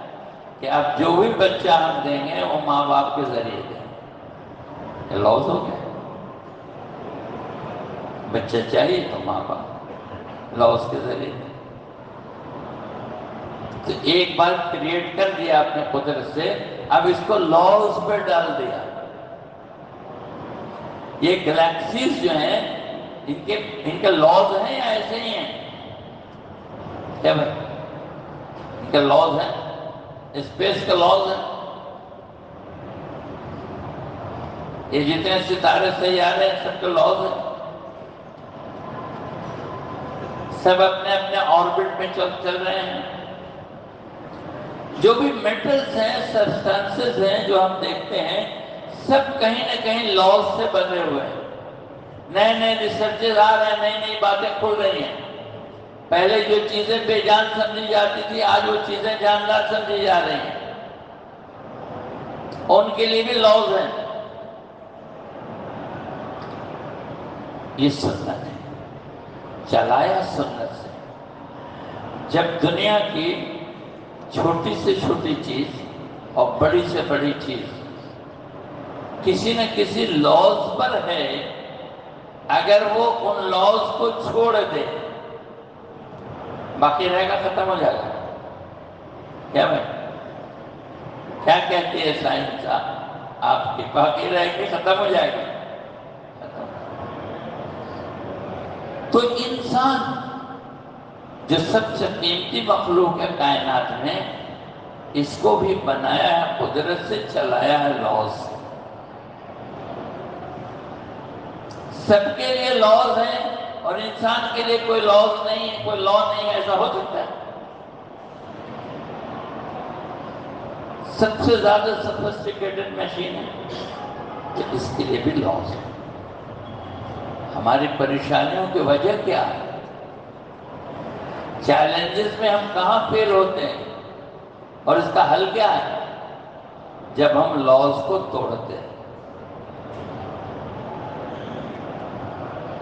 کہ اب جو بھی بچہ ہم دیں گے وہ ماں باپ کے ذریعے دیں گے۔ یہ لاز ہو گیا۔ بچہ چاہیے تو ماں باپ لاز کے ذریعے دیں۔ تو ایک بار کریٹ کر دیا اپنے قدرت سے، اب اس کو لاز پہ ڈال دیا۔ یہ گلیکسیز جو ہیں ان کے لاز ہیں یا ایسے ہی ہیں؟ کیا بھائی؟ ان کے لاز ہیں، اسپیس کے لاز ہیں۔ یہ جتنے ستارے سیارے ہیں سب کے لاز ہیں، سب اپنے اپنے آربٹ میں چل رہے ہیں۔ جو بھی میٹلز ہیں، سبسٹانسز ہیں جو ہم دیکھتے ہیں، سب کہیں نہ کہیں لاز سے بنے ہوئے ہیں۔ نئے نئے ریسرچز آ رہے ہیں، نئی نئی باتیں کھل رہی ہیں۔ پہلے جو چیزیں بے جان سمجھی جاتی تھی، آج وہ چیزیں جاندار سمجھی جا رہی ہیں۔ ان کے لیے بھی لاز ہیں۔ یہ سنت ہے، چلایا سنت سے۔ جب دنیا کی چھوٹی سے چھوٹی چیز اور بڑی سے بڑی چیز کسی نہ کسی لاز پر ہے، اگر وہ ان لاز کو چھوڑ دے، باقی رہے گا، ختم ہو جائے گا۔ کیا بھائی؟ کیا کہتی ہے سائنس آپ کی؟ باقی رہے گی، ختم ہو جائے گی۔ تو انسان جو سب سے قیمتی مخلوق ہے کائنات میں، اس کو بھی بنایا ہے قدرت سے، چلایا ہے لاز سے۔ سب کے لیے لاز ہیں اور انسان کے لیے کوئی لاز نہیں ہے، کوئی لا نہیں ہے۔ ایسا ہو سکتا ہے؟ سب سے زیادہ سفسٹیکیٹڈ مشین ہے کہ اس کے لیے بھی لاز ہے۔ ہماری پریشانیوں کی وجہ کیا ہے؟ چیلنجز میں ہم کہاں فیل ہوتے ہیں؟ اور اس کا حل کیا ہے؟ جب ہم لاز کو توڑتے ہیں۔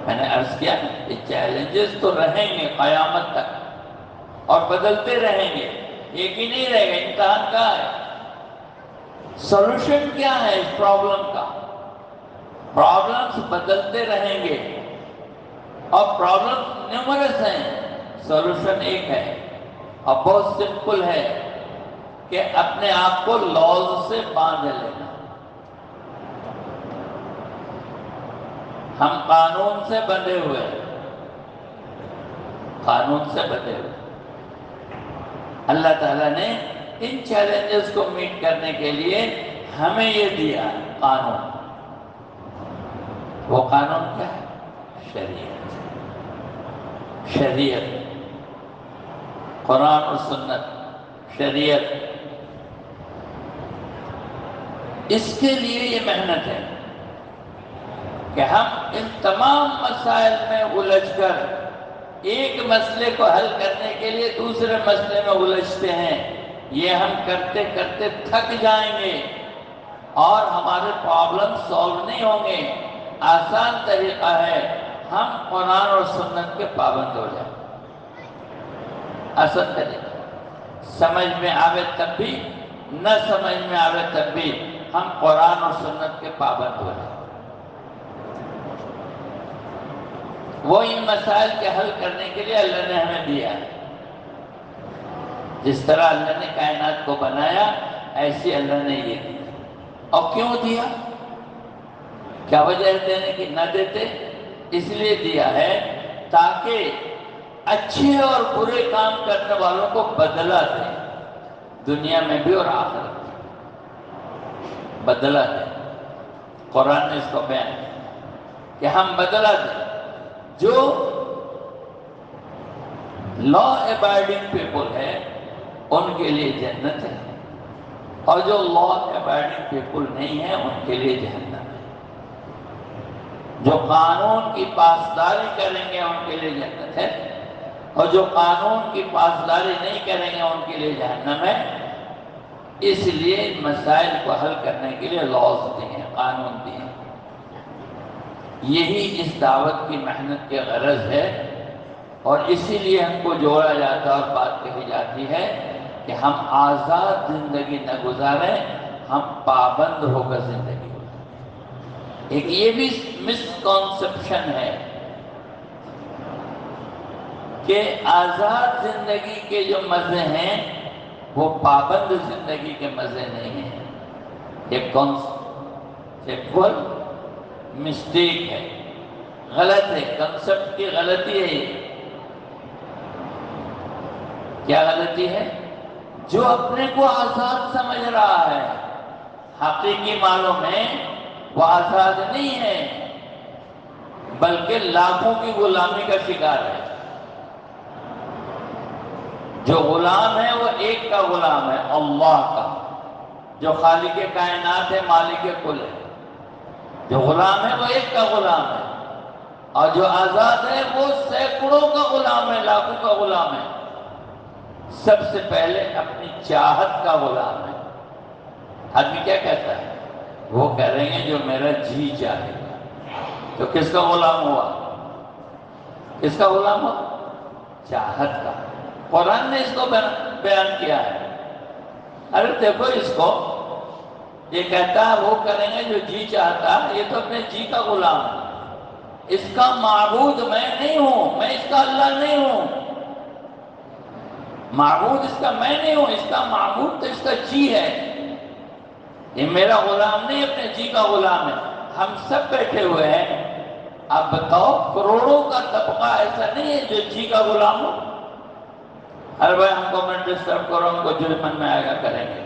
میں نے عرض کیا کہ چیلنجز تو رہیں گے قیامت تک اور بدلتے رہیں گے، ایک ہی نہیں رہے گا۔ امتحان کیا ہے؟ سولوشن کیا ہے اس پرابلم کا؟ پرابلمز بدلتے رہیں گے اور پرابلمز نیومرس ہیں، سولوشن ایک ہے اور بہت سمپل ہے کہ اپنے آپ کو لاز سے باندھ لینا۔ ہم قانون سے بندھے ہوئے ہیں، قانون سے بندھے ہوئے۔ اللہ تعالیٰ نے ان چیلنجز کو میٹ کرنے کے لیے ہمیں یہ دیا قانون۔ وہ قانون کیا ہے؟ شریعت۔ شریعت، قرآن و سنت، شریعت۔ اس کے لیے یہ محنت ہے کہ ہم ان تمام مسائل میں الجھ کر ایک مسئلے کو حل کرنے کے لیے دوسرے مسئلے میں الجھتے ہیں۔ یہ ہم کرتے کرتے تھک جائیں گے اور ہمارے پرابلم سالو نہیں ہوں گے۔ آسان طریقہ ہے ہم قرآن اور سنت کے پابند ہو جائیں۔ آسان طریقہ، سمجھ میں آوے تب بھی، نہ سمجھ میں آوے تب بھی ہم قرآن اور سنت کے پابند ہو جائیں۔ وہ ان مسائل کے حل کرنے کے لیے اللہ نے ہمیں دیا ہے۔ جس طرح اللہ نے کائنات کو بنایا ایسے اللہ نے یہ دیا. اور کیوں دیا؟ کیا وجہ ہے دینے کی؟ نہ دیتے اس لیے دیا ہے تاکہ اچھے اور برے کام کرنے والوں کو بدلہ دے، دنیا میں بھی اور آخرت میں بدلہ دے. قرآن نے اس کو بیان کیا کہ ہم بدلہ دیں. جو لا ابائڈنگ پیپل ہے ان کے لیے جنت ہے، اور جو لا ابائڈنگ پیپل نہیں ہے ان کے لیے جہنم ہے. جو قانون کی پاسداری کریں گے ان کے لیے جنت ہے، اور جو قانون کی پاسداری نہیں کریں گے ان کے لیے جہنم ہے. اس لیے ان مسائل کو حل کرنے کے لیے لاز دیے ہیں، قانون دیے ہیں. یہی اس دعوت کی محنت کی غرض ہے، اور اسی لیے ہم کو جوڑا جاتا اور بات کہی جاتی ہے کہ ہم آزاد زندگی نہ گزاریں، ہم پابند ہو کر زندگی گزاریں. ایک یہ بھی مسکنسپشن ہے کہ آزاد زندگی کے جو مزے ہیں وہ پابند زندگی کے مزے نہیں ہیں. ایک کنسپچول مسٹیک ہے، غلط ہے، کنسپٹ کی غلطی ہے. یہ کیا غلطی ہے؟ جو اپنے کو آزاد سمجھ رہا ہے، حقیقی معلوم ہے وہ آزاد نہیں ہے بلکہ لاکھوں کی غلامی کا شکار ہے. جو غلام ہے وہ ایک کا غلام ہے، اللہ کا، جو خالق کائنات ہے، مالک کل ہے. جو غلام ہے وہ ایک کا غلام ہے، اور جو آزاد ہے وہ سینکڑوں کا غلام ہے، لاکھوں کا غلام ہے. سب سے پہلے اپنی چاہت کا غلام ہے. آدمی کیا کہتا ہے؟ وہ کریں گے جو میرا جی چاہے گا. تو کس کا غلام ہوا؟ کس کا غلام ہوا؟ چاہت کا. قرآن نے اس کو بیان کیا ہے. ارے دیکھو اس کو، یہ کہتا ہے وہ کریں گے جو جی چاہتا ہے، یہ تو اپنے جی کا غلام ہے. اس کا معبود میں نہیں ہوں، میں اس کا اللہ نہیں ہوں. معبود اس کا میں نہیں ہوں، اس کا معبود تو اس کا جی ہے. یہ میرا غلام نہیں، اپنے جی کا غلام ہے. ہم سب بیٹھے ہوئے ہیں، آپ بتاؤ کروڑوں کا طبقہ ایسا نہیں ہے جو جی کا غلام ہو. ارے بھائی ہم کو مت ڈسٹرب کرو، ہم کو جو من میں آئے گا کریں گے،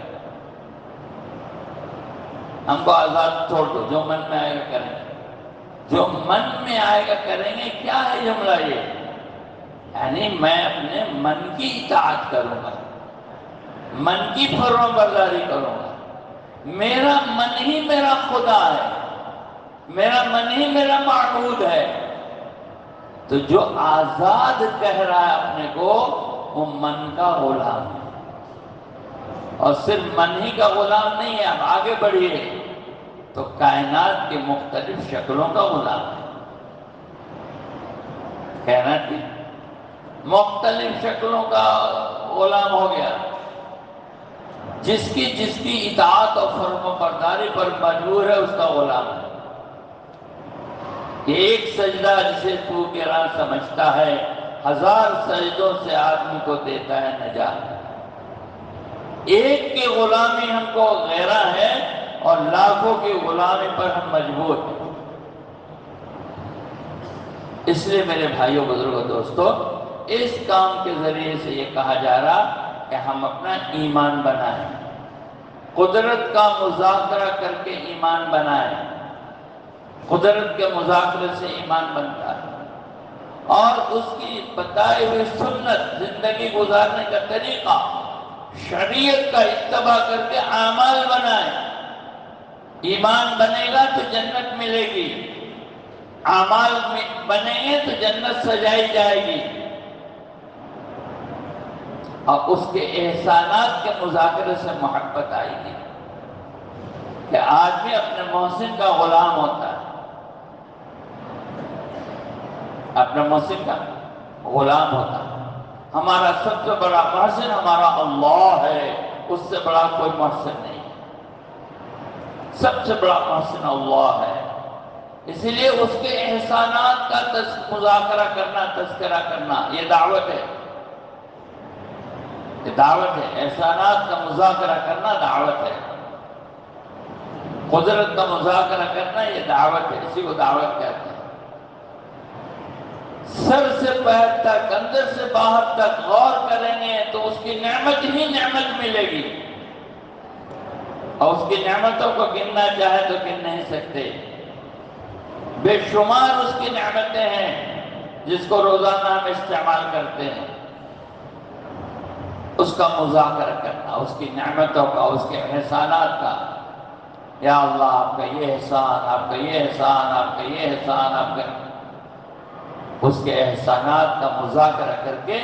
ہم کو آزاد چھوڑ دو، جو من میں آئے گا کریں گے. جو من میں آئے گا کریں گے کیا ہے جملہ یہ؟ یعنی میں اپنے من کی اطاعت کروں گا، من کی فرما برداری کروں گا. میرا من ہی میرا خدا ہے، میرا من ہی میرا معبود ہے. تو جو آزاد کہہ رہا ہے اپنے کو وہ من کا غلام ہے. اور صرف من ہی کا غلام نہیں ہے، اب آگے بڑھیے تو کائنات کے مختلف شکلوں کا غلام ہے. کائنات کی مختلف شکلوں کا غلام ہو گیا. جس کی اطاعت اور فرما برداری پر مجبور ہے اس کا غلام ہے. کہ ایک سجدہ جسے تو گراں سمجھتا ہے، 1000 سجدوں سے آدمی کو دیتا ہے نجات. ایک کی غلامی ہم کو غیرہ ہے اور لاکھوں کی غلامی پر ہم مجبور ہیں. اس لیے میرے بھائیوں، بزرگوں، دوستو، اس کام کے ذریعے سے یہ کہا جا رہا کہ ہم اپنا ایمان بنائیں، قدرت کا مذاکرہ کر کے ایمان بنائیں. قدرت کے مذاکرے سے ایمان بنتا ہے، اور اس کی بتائی ہوئی سنت، زندگی گزارنے کا طریقہ، شریعت کا اتباع کر کے اعمال بنائیں. ایمان بنے گا تو جنت ملے گی، اعمال بنیں گے تو جنت سجائی جائے گی. اور اس کے احسانات کے مذاکرے سے محبت آئے گی کہ آدمی اپنے محسن کا غلام ہوتا ہے، اپنے محسن کا غلام ہوتا ہے. ہمارا سب سے بڑا محسن ہمارا اللہ ہے، اس سے بڑا کوئی محسن نہیں. سب سے بڑا محسن اللہ ہے. اسی لیے اس کے احسانات کا مذاکرہ کرنا، تذکرہ کرنا، یہ دعوت ہے. یہ دعوت ہے، احسانات کا مذاکرہ کرنا دعوت ہے، قدرت کا مذاکرہ کرنا یہ دعوت ہے، اسی کو دعوت کہتے ہیں۔ سر سے پیر تک، اندر سے باہر تک غور کریں گے تو اس کی نعمت ہی نعمت ملے گی، اور اس کی نعمتوں کو گننا چاہے تو گن نہیں سکتے، بے شمار اس کی نعمتیں ہیں جس کو روزانہ ہم استعمال کرتے ہیں۔ اس کا مذاکرہ کرنا، اس کی نعمتوں کا، اس کے احسانات کا، یا اللہ آپ کا یہ احسان، آپ کا یہ احسان، آپ کا یہ احسان، آپ کا، اس کے احسانات کا مذاکرہ کر کے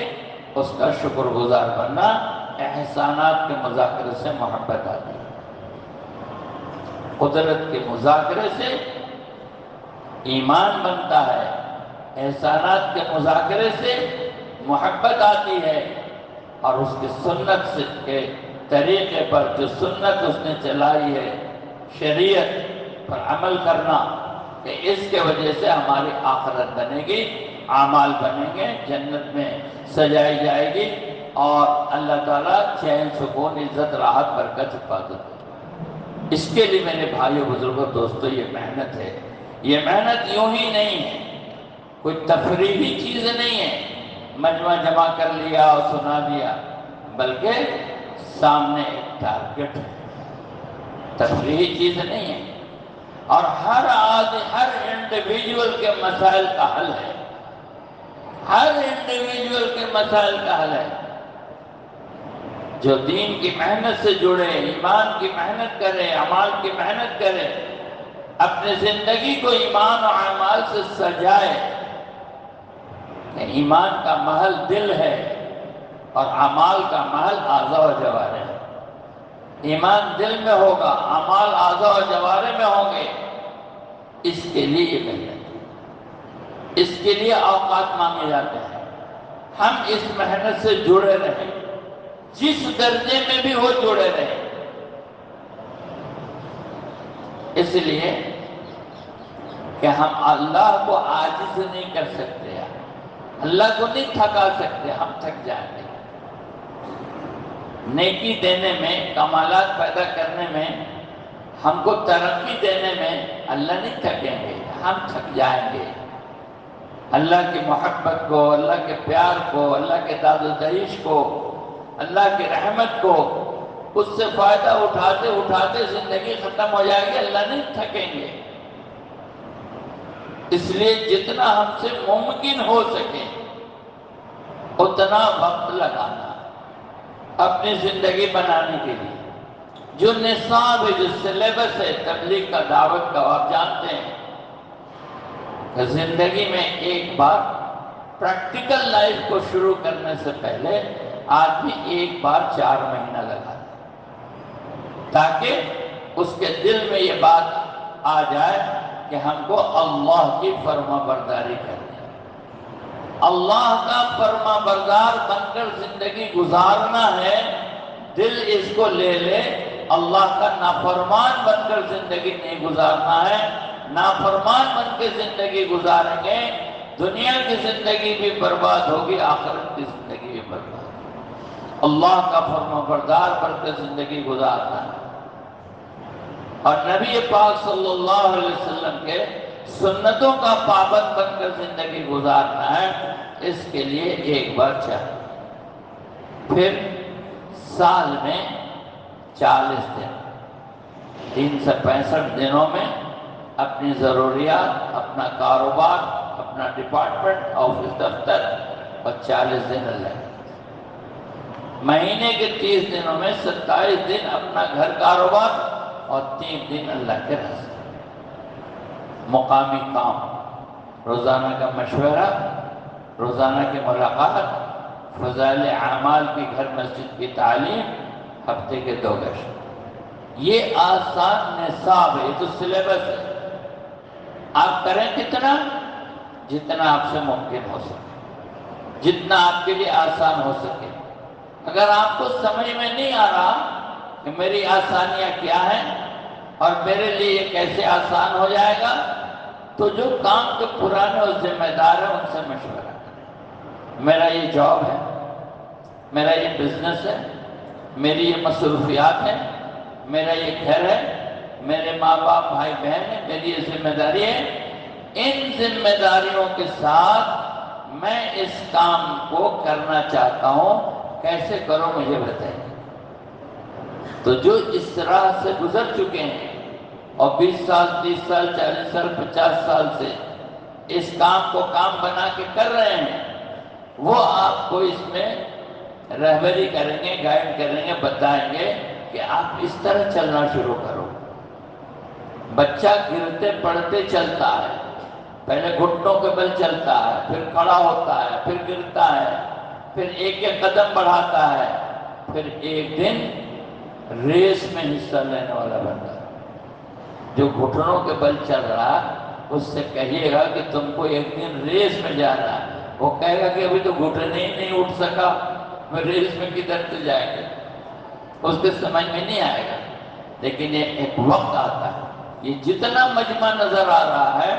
اس کا شکر گزار بننا۔ احسانات کے مذاکرے سے محبت آتی ہے، قدرت کے مذاکرے سے ایمان بنتا ہے، احسانات کے مذاکرے سے محبت آتی ہے، اور اس کی سنت سے کے طریقے پر جو سنت اس نے چلائی ہے، شریعت پر عمل کرنا، کہ اس کے وجہ سے ہماری آخرت بنے گی، اعمال بنیں گے، جنت میں سجائی جائے گی، اور اللہ تعالیٰ چین سکون عزت راحت برکت حفاظت دے۔ اس کے لیے میرے بھائیوں بزرگوں دوستو یہ محنت ہے، یہ محنت یوں ہی نہیں ہے، کوئی تفریحی چیز نہیں ہے، مجمع جمع کر لیا اور سنا دیا، بلکہ سامنے ایک ٹارگٹ ہے، تفریحی چیز نہیں ہے، اور ہر آدمی، ہر انڈیویجول کے مسائل کا حل ہے، ہر انڈیویجول کے مسائل کا حل ہے۔ جو دین کی محنت سے جڑے، ایمان کی محنت کرے، اعمال کی محنت کرے، اپنے زندگی کو ایمان و اعمال سے سجائے، کہ ایمان کا محل دل ہے اور اعمال کا محل اعضاء و جوارح ہے۔ ایمان دل میں ہوگا، اعمال اعضاء و جوارح میں ہوں گے، اس کے لیے یہ محنت ہے، اس کے لیے اوقات مانگے جاتے ہیں۔ ہم اس محنت سے جڑے رہیں، جس درجے میں بھی وہ جڑے رہیں، اس لیے کہ ہم اللہ کو عاجز نہیں کر سکتے، اللہ کو نہیں تھکا سکتے، ہم تھک جائیں گے۔ نیکی دینے میں، کمالات پیدا کرنے میں، ہم کو ترقی دینے میں اللہ نہیں تھکیں گے، ہم تھک جائیں گے۔ اللہ کی محبت کو، اللہ کے پیار کو، اللہ کے داد و دہیش کو، اللہ کی رحمت کو، اس سے فائدہ اٹھاتے اٹھاتے زندگی ختم ہو جائے گی، اللہ نہیں تھکیں گے۔ اس لیے جتنا ہم سے ممکن ہو سکے اتنا وقت لگانا اپنی زندگی بنانے کے لیے۔ جو نصاب ہے، جو سلیبس ہے تبلیغ کا، دعوت کا، آپ جانتے ہیں کہ زندگی میں ایک بار پریکٹیکل لائف کو شروع کرنے سے پہلے آدمی ایک بار 4 مہینہ لگا دے، تاکہ اس کے دل میں یہ بات آ جائے کہ ہم کو اللہ کی فرما برداری کرنی ہے، اللہ کا فرما بردار بن کر زندگی گزارنا ہے۔ دل اس کو لے لے، اللہ کا نافرمان بن کر زندگی نہیں گزارنا ہے۔ نافرمان بن کے زندگی گزاریں گے، دنیا کی زندگی بھی برباد ہوگی، آخرت کی زندگی بھی برباد ہوگی۔ اللہ کا فرما بردار بن کر زندگی گزارنا ہے، اور نبی پاک صلی اللہ علیہ وسلم کے سنتوں کا پابند بن کر زندگی گزارنا ہے۔ اس کے لیے ایک بار چاہیے۔ پھر سال میں 40 دن، 365 دنوں میں اپنی ضروریات، اپنا کاروبار، اپنا ڈپارٹمنٹ، آفس، دفتر، اور 40 دن اللہ کے۔ مہینے کے 30 دنوں میں 27 دن اپنا گھر کاروبار اور 3 دن اللہ کے راستے۔ مقامی کام، روزانہ کا مشورہ، روزانہ کی ملاقات، فضائل اعمال کی گھر مسجد کی تعلیم، ہفتے کے 2 گشت۔ یہ آسان نصاب ہے، یہ تو سلیبس ہے۔ آپ کریں کتنا؟ جتنا آپ سے ممکن ہو سکے، جتنا آپ کے لیے آسان ہو سکے۔ اگر آپ کو سمجھ میں نہیں آ رہا کہ میری آسانیاں کیا ہیں اور میرے لیے یہ کیسے آسان ہو جائے گا، تو جو کام کے پرانے اور ذمہ دار ہیں ان سے مشورہ کریں۔ میرا یہ جاب ہے، میرا یہ بزنس ہے، میری یہ مصروفیات ہے، میرا یہ گھر ہے، میرے ماں باپ بھائی بہن ہیں، میری یہ ذمہ داری ہے۔ ان ذمہ داریوں کے ساتھ میں اس کام کو کرنا چاہتا ہوں، کیسے کروں مجھے بتائیں۔ تو جو اس راہ سے گزر چکے ہیں اور 20 سال 30 سال 40 سال 50 سال سے اس کام کو کام بنا کے کر رہے ہیں، وہ آپ کو اس میں رہبری کریں گے، گائیڈ کریں گے، بتائیں گے کہ آپ اس طرح چلنا شروع کرو۔ بچہ گرتے پڑتے چلتا ہے، پہلے گھٹنوں کے بل چلتا ہے، پھر کھڑا ہوتا ہے، پھر گرتا ہے، پھر ایک ایک قدم بڑھاتا ہے، پھر ایک دن ریس میں حصہ لینے والا بنتا ہے۔ جو گھٹنوں کے بل چل رہا ہے اس سے کہیے گا کہ تم کو ایک دن ریس میں جانا ہے، وہ کہے گا کہ ابھی تو گھٹنے ہی نہیں اٹھ سکا، میں ریس میں کدھر سے جائیں گے، اس کے سمجھ میں نہیں آئے گا۔ لیکن یہ ایک وقت آتا ہے، یہ جتنا مجمع نظر آ رہا ہے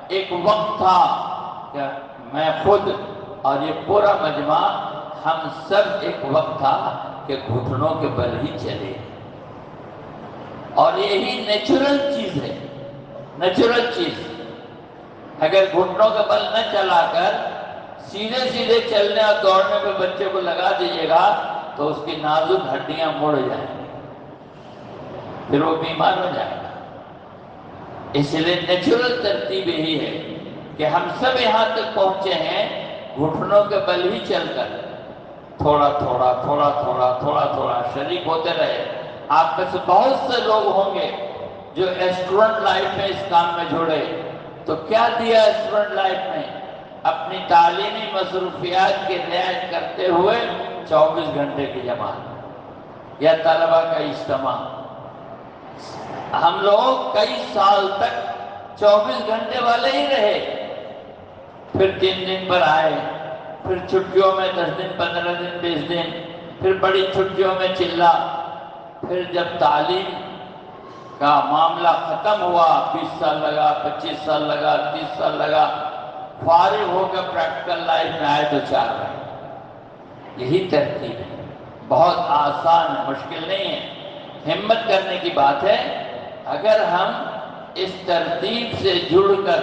ایک وقت تھا کہ میں خود اور یہ پورا مجمع ہم سب ایک وقت تھا کہ گھٹنوں کے بل ہی چلے، اور یہی نیچرل چیز ہے، نیچرل چیز۔ اگر گھٹنوں کے بل نہ چلا کر سیدھے سیدھے چلنے اور دوڑنے پہ بچے کو لگا دیجیے گا تو اس کی نازک ہڈیاں مڑ جائیں گی، پھر وہ بیمار ہو جائے گا۔ اس لیے نیچرل ترتیب یہی ہے کہ ہم سب یہاں تک پہنچے ہیں گھٹنوں کے بل ہی چل کر، تھوڑا تھوڑا تھوڑا تھوڑا تھوڑا تھوڑا شریک ہوتے رہے۔ آپ میں سے بہت سے لوگ ہوں گے جو اسٹوڈنٹ لائف میں اس کام میں جڑے، تو کیا دیا اسٹوڈنٹ لائف میں؟ اپنی تعلیمی مصروفیات کی رعایت کرتے ہوئے 24 گھنٹے کی جماعت یا طلبہ کا اجتماع۔ ہم لوگ کئی سال تک 24 گھنٹے والے ہی رہے، پھر 3 دن پر آئے، پھر چھٹیوں میں 10 دن 15 دن 20 دن، پھر بڑی چھٹیوں میں چلا، پھر جب تعلیم کا معاملہ ختم ہوا، 20 سال لگا، 25 سال لگا، 30 سال لگا، فارغ ہو کے پریکٹیکل لائف میں آئے تو 4 رہے۔ یہی ترتیب ہے، بہت آسان ہے، مشکل نہیں ہے، ہمت کرنے کی بات ہے۔ اگر ہم اس ترتیب سے جڑ کر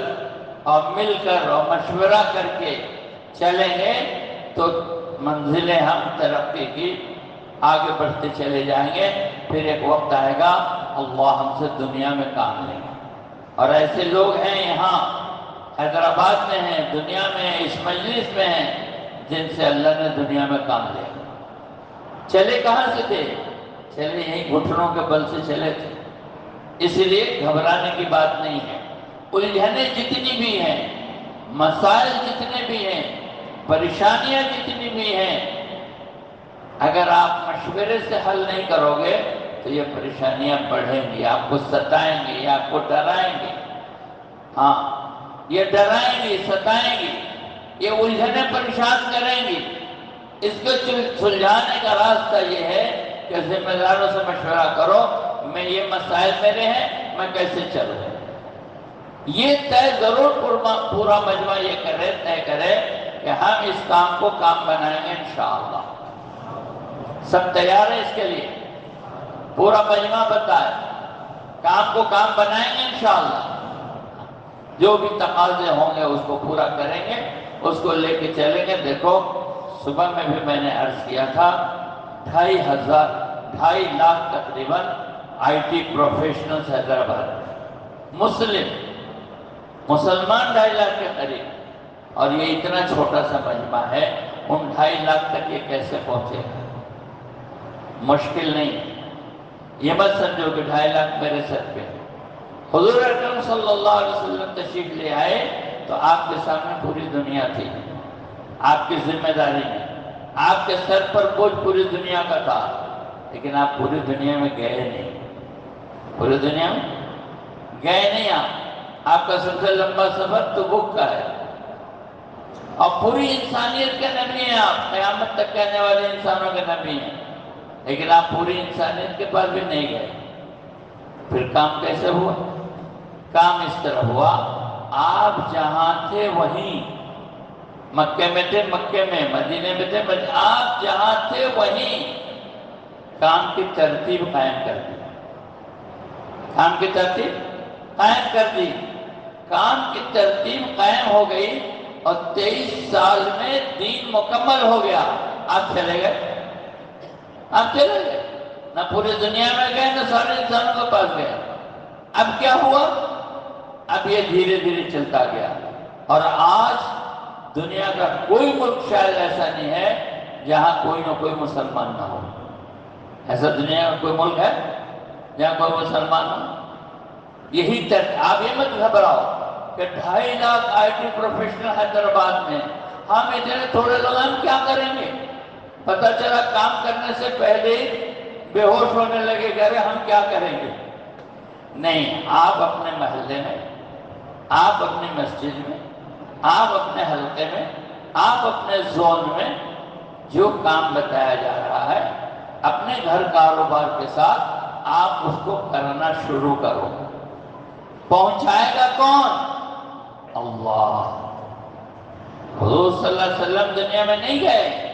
اور مل کر اور مشورہ کر کے چلیں گے تو منزلیں ہم ترقی کی آگے بڑھتے چلے جائیں گے۔ پھر ایک وقت آئے گا اللہ ہم سے دنیا میں کام لیں گے، اور ایسے لوگ ہیں یہاں حیدرآباد میں ہیں، دنیا میں ہیں، اس مجلس میں ہیں، جن سے اللہ نے دنیا میں کام لیا۔ چلے کہاں سے تھے؟ چلے یہیں گھٹنوں کے بل سے چلے تھے۔ اس لیے گھبرانے کی بات نہیں ہے۔ الجھنیں جتنی بھی ہیں، مسائل جتنے بھی ہیں، پریشانیاں جتنی بھی ہیں، اگر آپ مشورے سے حل نہیں کرو گے تو یہ پریشانیاں بڑھیں گی، آپ کو ستائیں گی، آپ کو ڈرائیں گی۔ ہاں، یہ ڈرائیں گی، ستائیں گی، یہ الجھنیں پریشان کریں گی۔ اس کو سلجھانے کا راستہ یہ ہے کہ ذمہ داروں سے مشورہ کرو، میں یہ مسائل میرے ہیں، میں کیسے چلوں۔ یہ طے ضرور پورا مجمع یہ طے کرے کہ ہم اس کام کو کام بنائیں گے انشاءاللہ۔ سب تیار ہیں اس کے لیے؟ پورا مجمع بتائے کام کو کام بنائیں گے انشاءاللہ۔ جو بھی تقاضے ہوں گے اس کو پورا کریں گے، اس کو لے کے چلیں گے۔ دیکھو صبح میں بھی میں نے عرض کیا تھا 2.5 لاکھ تقریباً آئی ٹی پروفیشنلز حیدرآباد، مسلمان 2.5 لاکھ کے قریب، اور یہ اتنا چھوٹا سا مجمع ہے، ان 2.5 لاکھ تک یہ کیسے پہنچے گا؟ مشکل نہیں۔ یہ مت سمجھو کہ 2.5 لاکھ میرے سر پہ۔ حضور اکرم صلی اللہ علیہ وسلم تشریف لے آئے تو آپ کے سامنے پوری دنیا تھی، آپ کی ذمہ داری میں، آپ کے سر پر بوجھ پوری دنیا کا تھا، لیکن آپ پوری دنیا میں گئے نہیں، پوری دنیا میں گئے نہیں۔ آپ کا سب سے لمبا سفر تبوک کا ہے، اور پوری انسانیت کے نبی ہیں آپ، قیامت تک کہنے والے انسانوں کے نبی ہیں، لیکن آپ پوری انسانیت کے پاس بھی نہیں گئے۔ پھر کام کیسے ہوا؟ کام اس طرح ہوا، آپ جہاں تھے وہیں مکے میں تھے مکے میں، مدینے میں تھے آپ جہاں تھے وہیں کام کی ترتیب قائم کر دی، کام کی ترتیب قائم کر دی، کام کی ترتیب قائم ہو گئی اور 23 سال میں دین مکمل ہو گیا۔ آپ چلے گئے، آپ چلے گئے، نہ پوری دنیا میں گئے نہ سارے انسانوں کے پاس گئے۔ اب کیا ہوا؟ اب یہ دھیرے دھیرے چلتا گیا، اور آج دنیا کا کوئی ملک شاید ایسا نہیں ہے جہاں کوئی نہ کوئی مسلمان نہ ہو۔ ایسا دنیا کا کوئی ملک ہے جہاں کوئی مسلمان ہو؟ یہی آپ یہ مت گھبراؤ کہ 2.5 lakh I T professional Hyderabad میں، ہم اتنے تھوڑے لوگ ہم کیا کریں گے؟ پتہ چلا کام کرنے سے پہلے بے ہوش ہونے لگے کہ ارے ہم کیا کریں گے۔ نہیں، آپ اپنے محلے میں، آپ اپنی مسجد میں، آپ اپنے حلقے میں، آپ اپنے زون میں جو کام بتایا جا رہا ہے اپنے گھر کاروبار کے ساتھ آپ اس کو کرنا شروع کرو۔ پہنچائے گا کون؟ اللہ۔ حضور صلی اللہ علیہ وسلم دنیا میں نہیں گئے،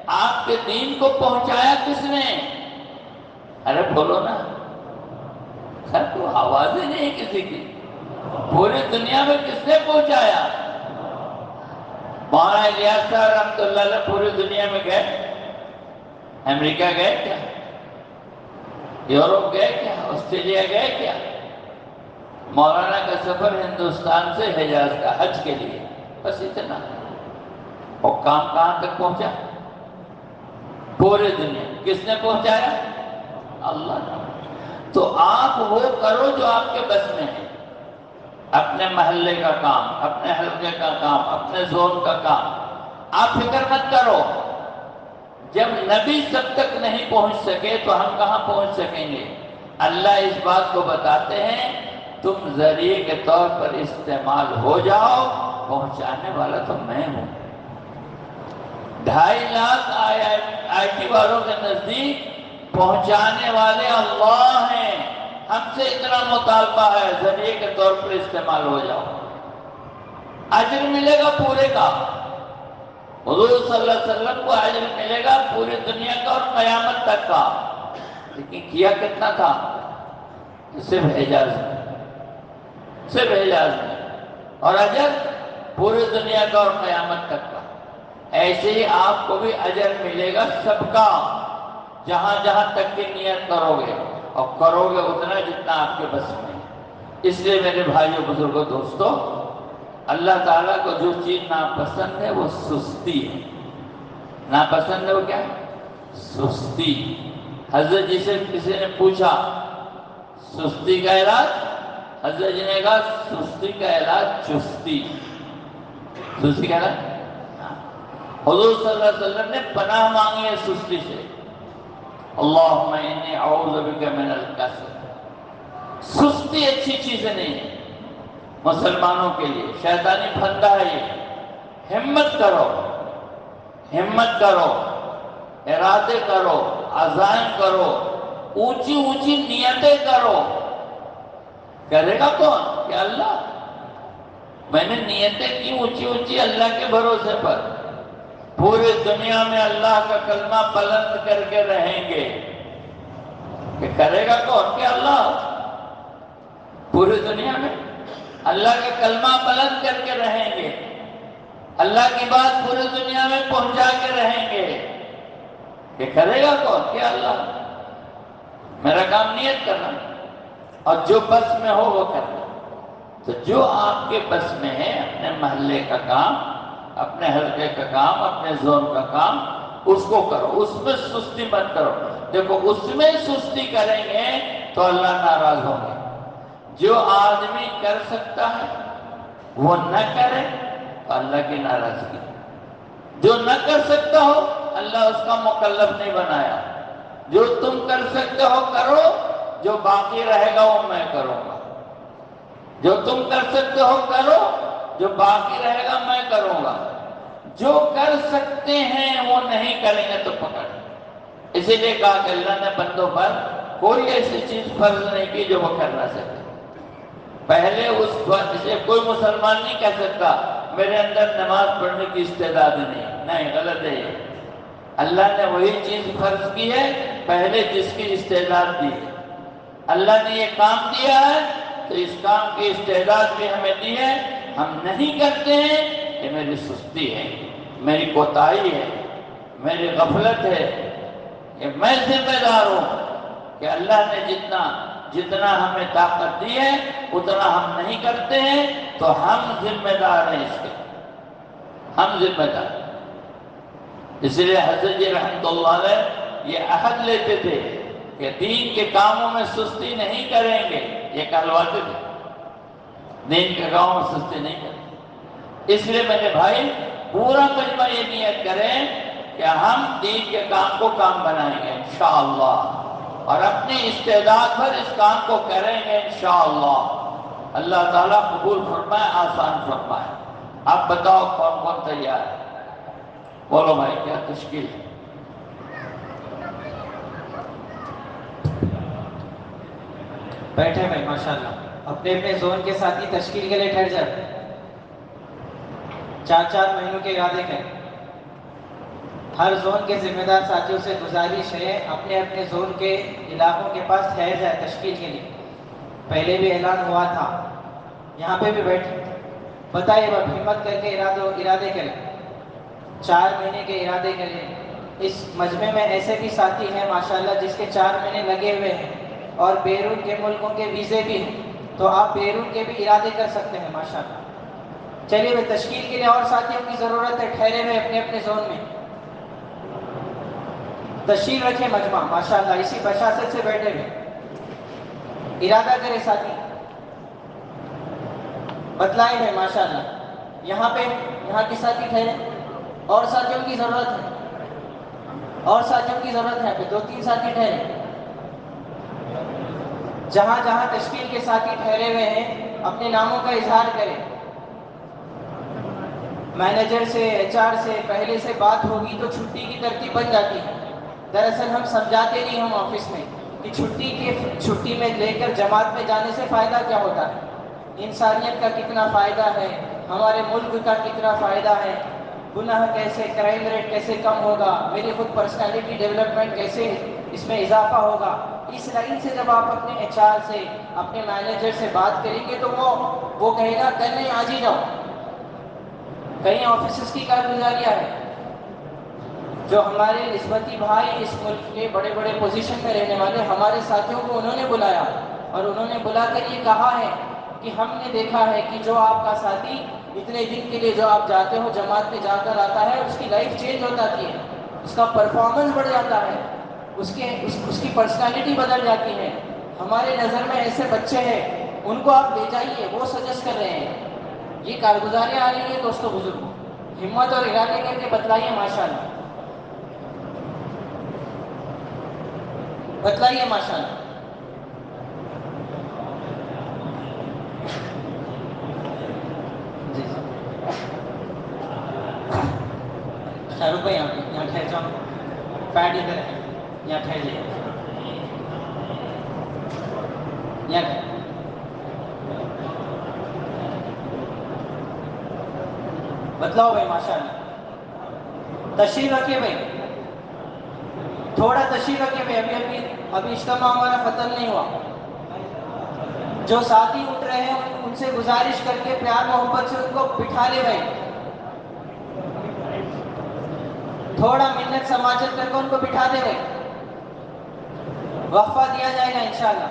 آپ کے دین کو پہنچایا کس نے؟ ارے بولو نا، تو آواز ہی نہیں کسی کی۔ پوری دنیا میں کس نے پہنچایا؟ مولانا الیاس صاحب رحمۃ اللہ علیہ پوری دنیا میں گئے؟ امریکہ گئے کیا؟ یورپ گئے کیا؟ آسٹریلیا گئے کیا؟ مولانا کا سفر ہندوستان سے حجاز کا حج کے لیے، بس اتنا۔ اور کام کہاں تک پہنچا؟ پورے دنیا کس نے پہنچایا؟ اللہ نے۔ تو آپ وہ کرو جو آپ کے بس میں ہے، اپنے محلے کا کام، اپنے حلقے کا کام، اپنے زون کا کام۔ آپ فکر مت کرو، جب نبی سب تک نہیں پہنچ سکے تو ہم کہاں پہنچ سکیں گے؟ اللہ اس بات کو بتاتے ہیں تم ذریعے کے طور پر استعمال ہو جاؤ، پہنچانے والا تو میں ہوں۔ 2.5 لاکھ آئی ٹی والوں کے نزدیک پہنچانے والے اللہ ہیں۔ ہم سے اتنا مطالبہ ہے ذریعے کے طور پر استعمال ہو جاؤ، اجر ملے گا پورے کا۔ حضور صلی اللہ علیہ وسلم کو اجر ملے گا پوری دنیا کا اور قیامت تک کا، لیکن کیا کتنا تھا؟ صرف حجاز میں، صرف حجاز میں، اور اجر پوری دنیا کا اور قیامت تک کا۔ ایسے ہی آپ کو بھی اجر ملے گا سب کا، جہاں جہاں تک کی نیت کرو گے، اور کرو گے اتنا جتنا آپ کے بس میں ہے۔ اس لیے میرے بھائیوں بزرگوں دوستو، اللہ تعالیٰ کو جو چیز ناپسند ہے وہ سستی ہے۔ ناپسند ہے وہ کیا ہے؟ سستی۔ حضرت جی سے کسی نے پوچھا سستی کا علاج، حضرت جی نے کہا سستی کا علاج چستی۔ سستی کا علاج، حضور صلی اللہ علیہ وسلم نے پناہ مانگی ہے سستی سے۔ اللہم انی اعوذ بک من الکسل۔ سستی اچھی چیز نہیں ہے مسلمانوں کے لیے، شیطانی پھندا ہے یہ۔ ہمت کرو، ہمت کرو، ارادے کرو، عزائم کرو، اونچی اونچی نیتیں کرو۔ کرے گا کون؟ کہ اللہ۔ میں نے نیتیں کی اونچی اونچی اللہ کے بھروسے پر، پوری دنیا میں اللہ کا کلمہ بلند کر کے رہیں گے۔ کہ کرے گا کون؟ کہ اللہ۔ پوری دنیا میں اللہ کا کلمہ بلند کر کے رہیں گے، اللہ کی بات پوری دنیا میں پہنچا کے رہیں گے۔ کہ کرے گا کون؟ کہ اللہ۔ میرا کام نیت کرنا، اور جو بس میں ہو وہ کرنا۔ تو جو آپ کے بس میں ہے، اپنے محلے کا کام، اپنے حلقے کا کام، اپنے زون کا کام، اس کو کرو، اس میں سستی مت کرو۔ دیکھو اس میں سستی کریں گے تو اللہ ناراض ہوں گے۔ جو آدمی کر سکتا ہے وہ نہ کرے تو اللہ کی ناراضگی۔ جو نہ کر سکتا ہو اللہ اس کا مکلف نہیں بنایا۔ جو تم کر سکتے ہو کرو، جو باقی رہے گا وہ میں کروں گا۔ جو تم کر سکتے ہو کرو، جو باقی رہے گا میں کروں گا۔ جو کر سکتے ہیں وہ نہیں کریں گے تو پکڑ۔ اسی لیے کہا کہ اللہ نے بندوں پر کوئی ایسی چیز فرض نہیں کی جو وہ کر نہ سکے۔ پہلے اس وقت سے کوئی مسلمان نہیں کہہ سکتا میرے اندر نماز پڑھنے کی استعداد نہیں، غلط ہے یہ۔ اللہ نے وہی چیز فرض کی ہے پہلے جس کی استعداد دی ہے۔ اللہ نے یہ کام دیا ہے تو اس کام کی استعداد بھی ہمیں دی ہے، ہم نہیں کرتے ہیں، یہ میری سستی ہے، میری کوتاہی ہے، میری غفلت ہے، کہ میں ذمہ دار ہوں کہ اللہ نے جتنا ہمیں طاقت دی ہے اتنا ہم نہیں کرتے ہیں، تو ہم ذمہ دار ہیں اس کے، ہم ذمہ دار۔ اس لیے حضرت جی رحمۃ اللہ علیہ یہ عہد لیتے تھے کہ دین کے کاموں میں سستی نہیں کریں گے، یہ کہلواتے تھے، دین کے کاموں میں سستی نہیں کریں گے۔ اس لیے میرے بھائی پورا مجمع یہ نیت کریں کہ ہم دین کے کام کو کام بنائیں گے انشاءاللہ، اور اپنی استعداد پر اس کام کو کریں گے انشاءاللہ۔ اللہ تعالیٰ قبول فرمائے، آسان فرمائے۔ آپ بتاؤ کون کون تیار ہے؟ بولو بھائی کیا تشکیل ہے؟ بیٹھے بھائی ماشاءاللہ، اپنے اپنے زون کے ساتھی تشکیل کے لیے ٹھہر جائے، 4 مہینوں کے ارادے کریں۔ ہر زون کے ذمہ دار ساتھیوں سے گزارش ہے اپنے اپنے زون کے علاقوں کے پاس ٹھہر جائے تشکیل کے لیے۔ پہلے بھی اعلان ہوا تھا، یہاں پہ بھی بیٹھے، بتائیے ہمت کر کے ارادے کریں، 4 مہینے کے ارادے کریں۔ اس مجمع میں ایسے بھی ساتھی ہیں ماشاءاللہ جس کے 4 مہینے لگے ہوئے ہیں اور بیرون کے ملکوں کے ویزے بھی ہیں، تو آپ بیرون کے بھی ارادے کر سکتے ہیں ماشاءاللہ۔ چلیے بھائی تشکیل کے لیے اور ساتھیوں کی ضرورت ہے، ٹھہرے ہوئے اپنے اپنے زون میں تشریف رکھے مجمع ماشاءاللہ، اسی بشاشت سے بیٹھے ہوئے ارادہ کرے ساتھی، بتلائے ہوئے ماشاءاللہ۔ یہاں کے ساتھی ٹھہرے، اور ساتھیوں کی ضرورت ہے، اور ساتھیوں کی ضرورت ہے، 2-3 ساتھی ٹھہرے۔ جہاں جہاں تشکیل کے ساتھی ٹھہرے ہوئے ہیں اپنے ناموں کا اظہار کریں۔ مینیجر سے HR سے پہلے سے بات ہوگی تو چھٹی کی ترتیب بن جاتی ہے۔ دراصل ہم سمجھاتے نہیں ہم آفس میں کہ چھٹی میں لے کر جماعت میں جانے سے فائدہ کیا ہوتا ہے، انسانیت کا کتنا فائدہ ہے، ہمارے ملک کا کتنا فائدہ ہے، گناہ کیسے، کرائم ریٹ کیسے کم ہوگا، میری خود پرسنالٹی ڈیولپمنٹ کیسے اس میں اضافہ ہوگا۔ اس لائن سے جب آپ اپنے HR سے اپنے مینیجر سے بات کریں گے تو وہ کہے گا کرنے آج ہی جاؤ۔ کئی آفیسز کی کارگزاریاں ہیں جو ہمارے نسبتی بھائی اس ملک کے بڑے بڑے پوزیشن میں رہنے والے ہمارے ساتھیوں کو انہوں نے بلایا، اور انہوں نے بلا کر یہ کہا ہے کہ ہم نے دیکھا ہے کہ جو آپ کا ساتھی اتنے دن کے لیے جو آپ جاتے ہو جماعت میں جا کر آتا ہے، اس کی لائف چینج ہو جاتی ہے، اس کا پرفارمنس بڑھ جاتا ہے، اس کی پرسنالٹی بدل جاتی ہے۔ ہمارے نظر میں ایسے بچے ہیں، ان کو آپ لے جائیے، وہ سجیسٹ کر رہے ہیں۔ یہ کارگزاریاں آ رہی ہیں دوستوں بزرگوں، ہمت اور ارادے کر کے بتلائیے ماشاءاللہ، بتلائیے ماشاءاللہ۔ جی شاہ رخ بھائی یہاں ٹھہر جاؤ، پیڈ ادھر ہے، یہاں ٹھہر جائیے، یہاں بتلاؤ بھائی ماشاءاللہ، تشریف رکھیے بھائی، تھوڑا تشریف رکھیے بھائی، ابھی اجتماع ہمارا ختم نہیں ہوا۔ جو ساتھی اٹھ رہے ہیں ان سے گزارش کر کے پیار محبت سے ان کو بٹھا لے بھائی، تھوڑا منت سماجت کر کے ان کو بٹھا دے بھائی، وقفہ دیا جائے گا انشاءاللہ۔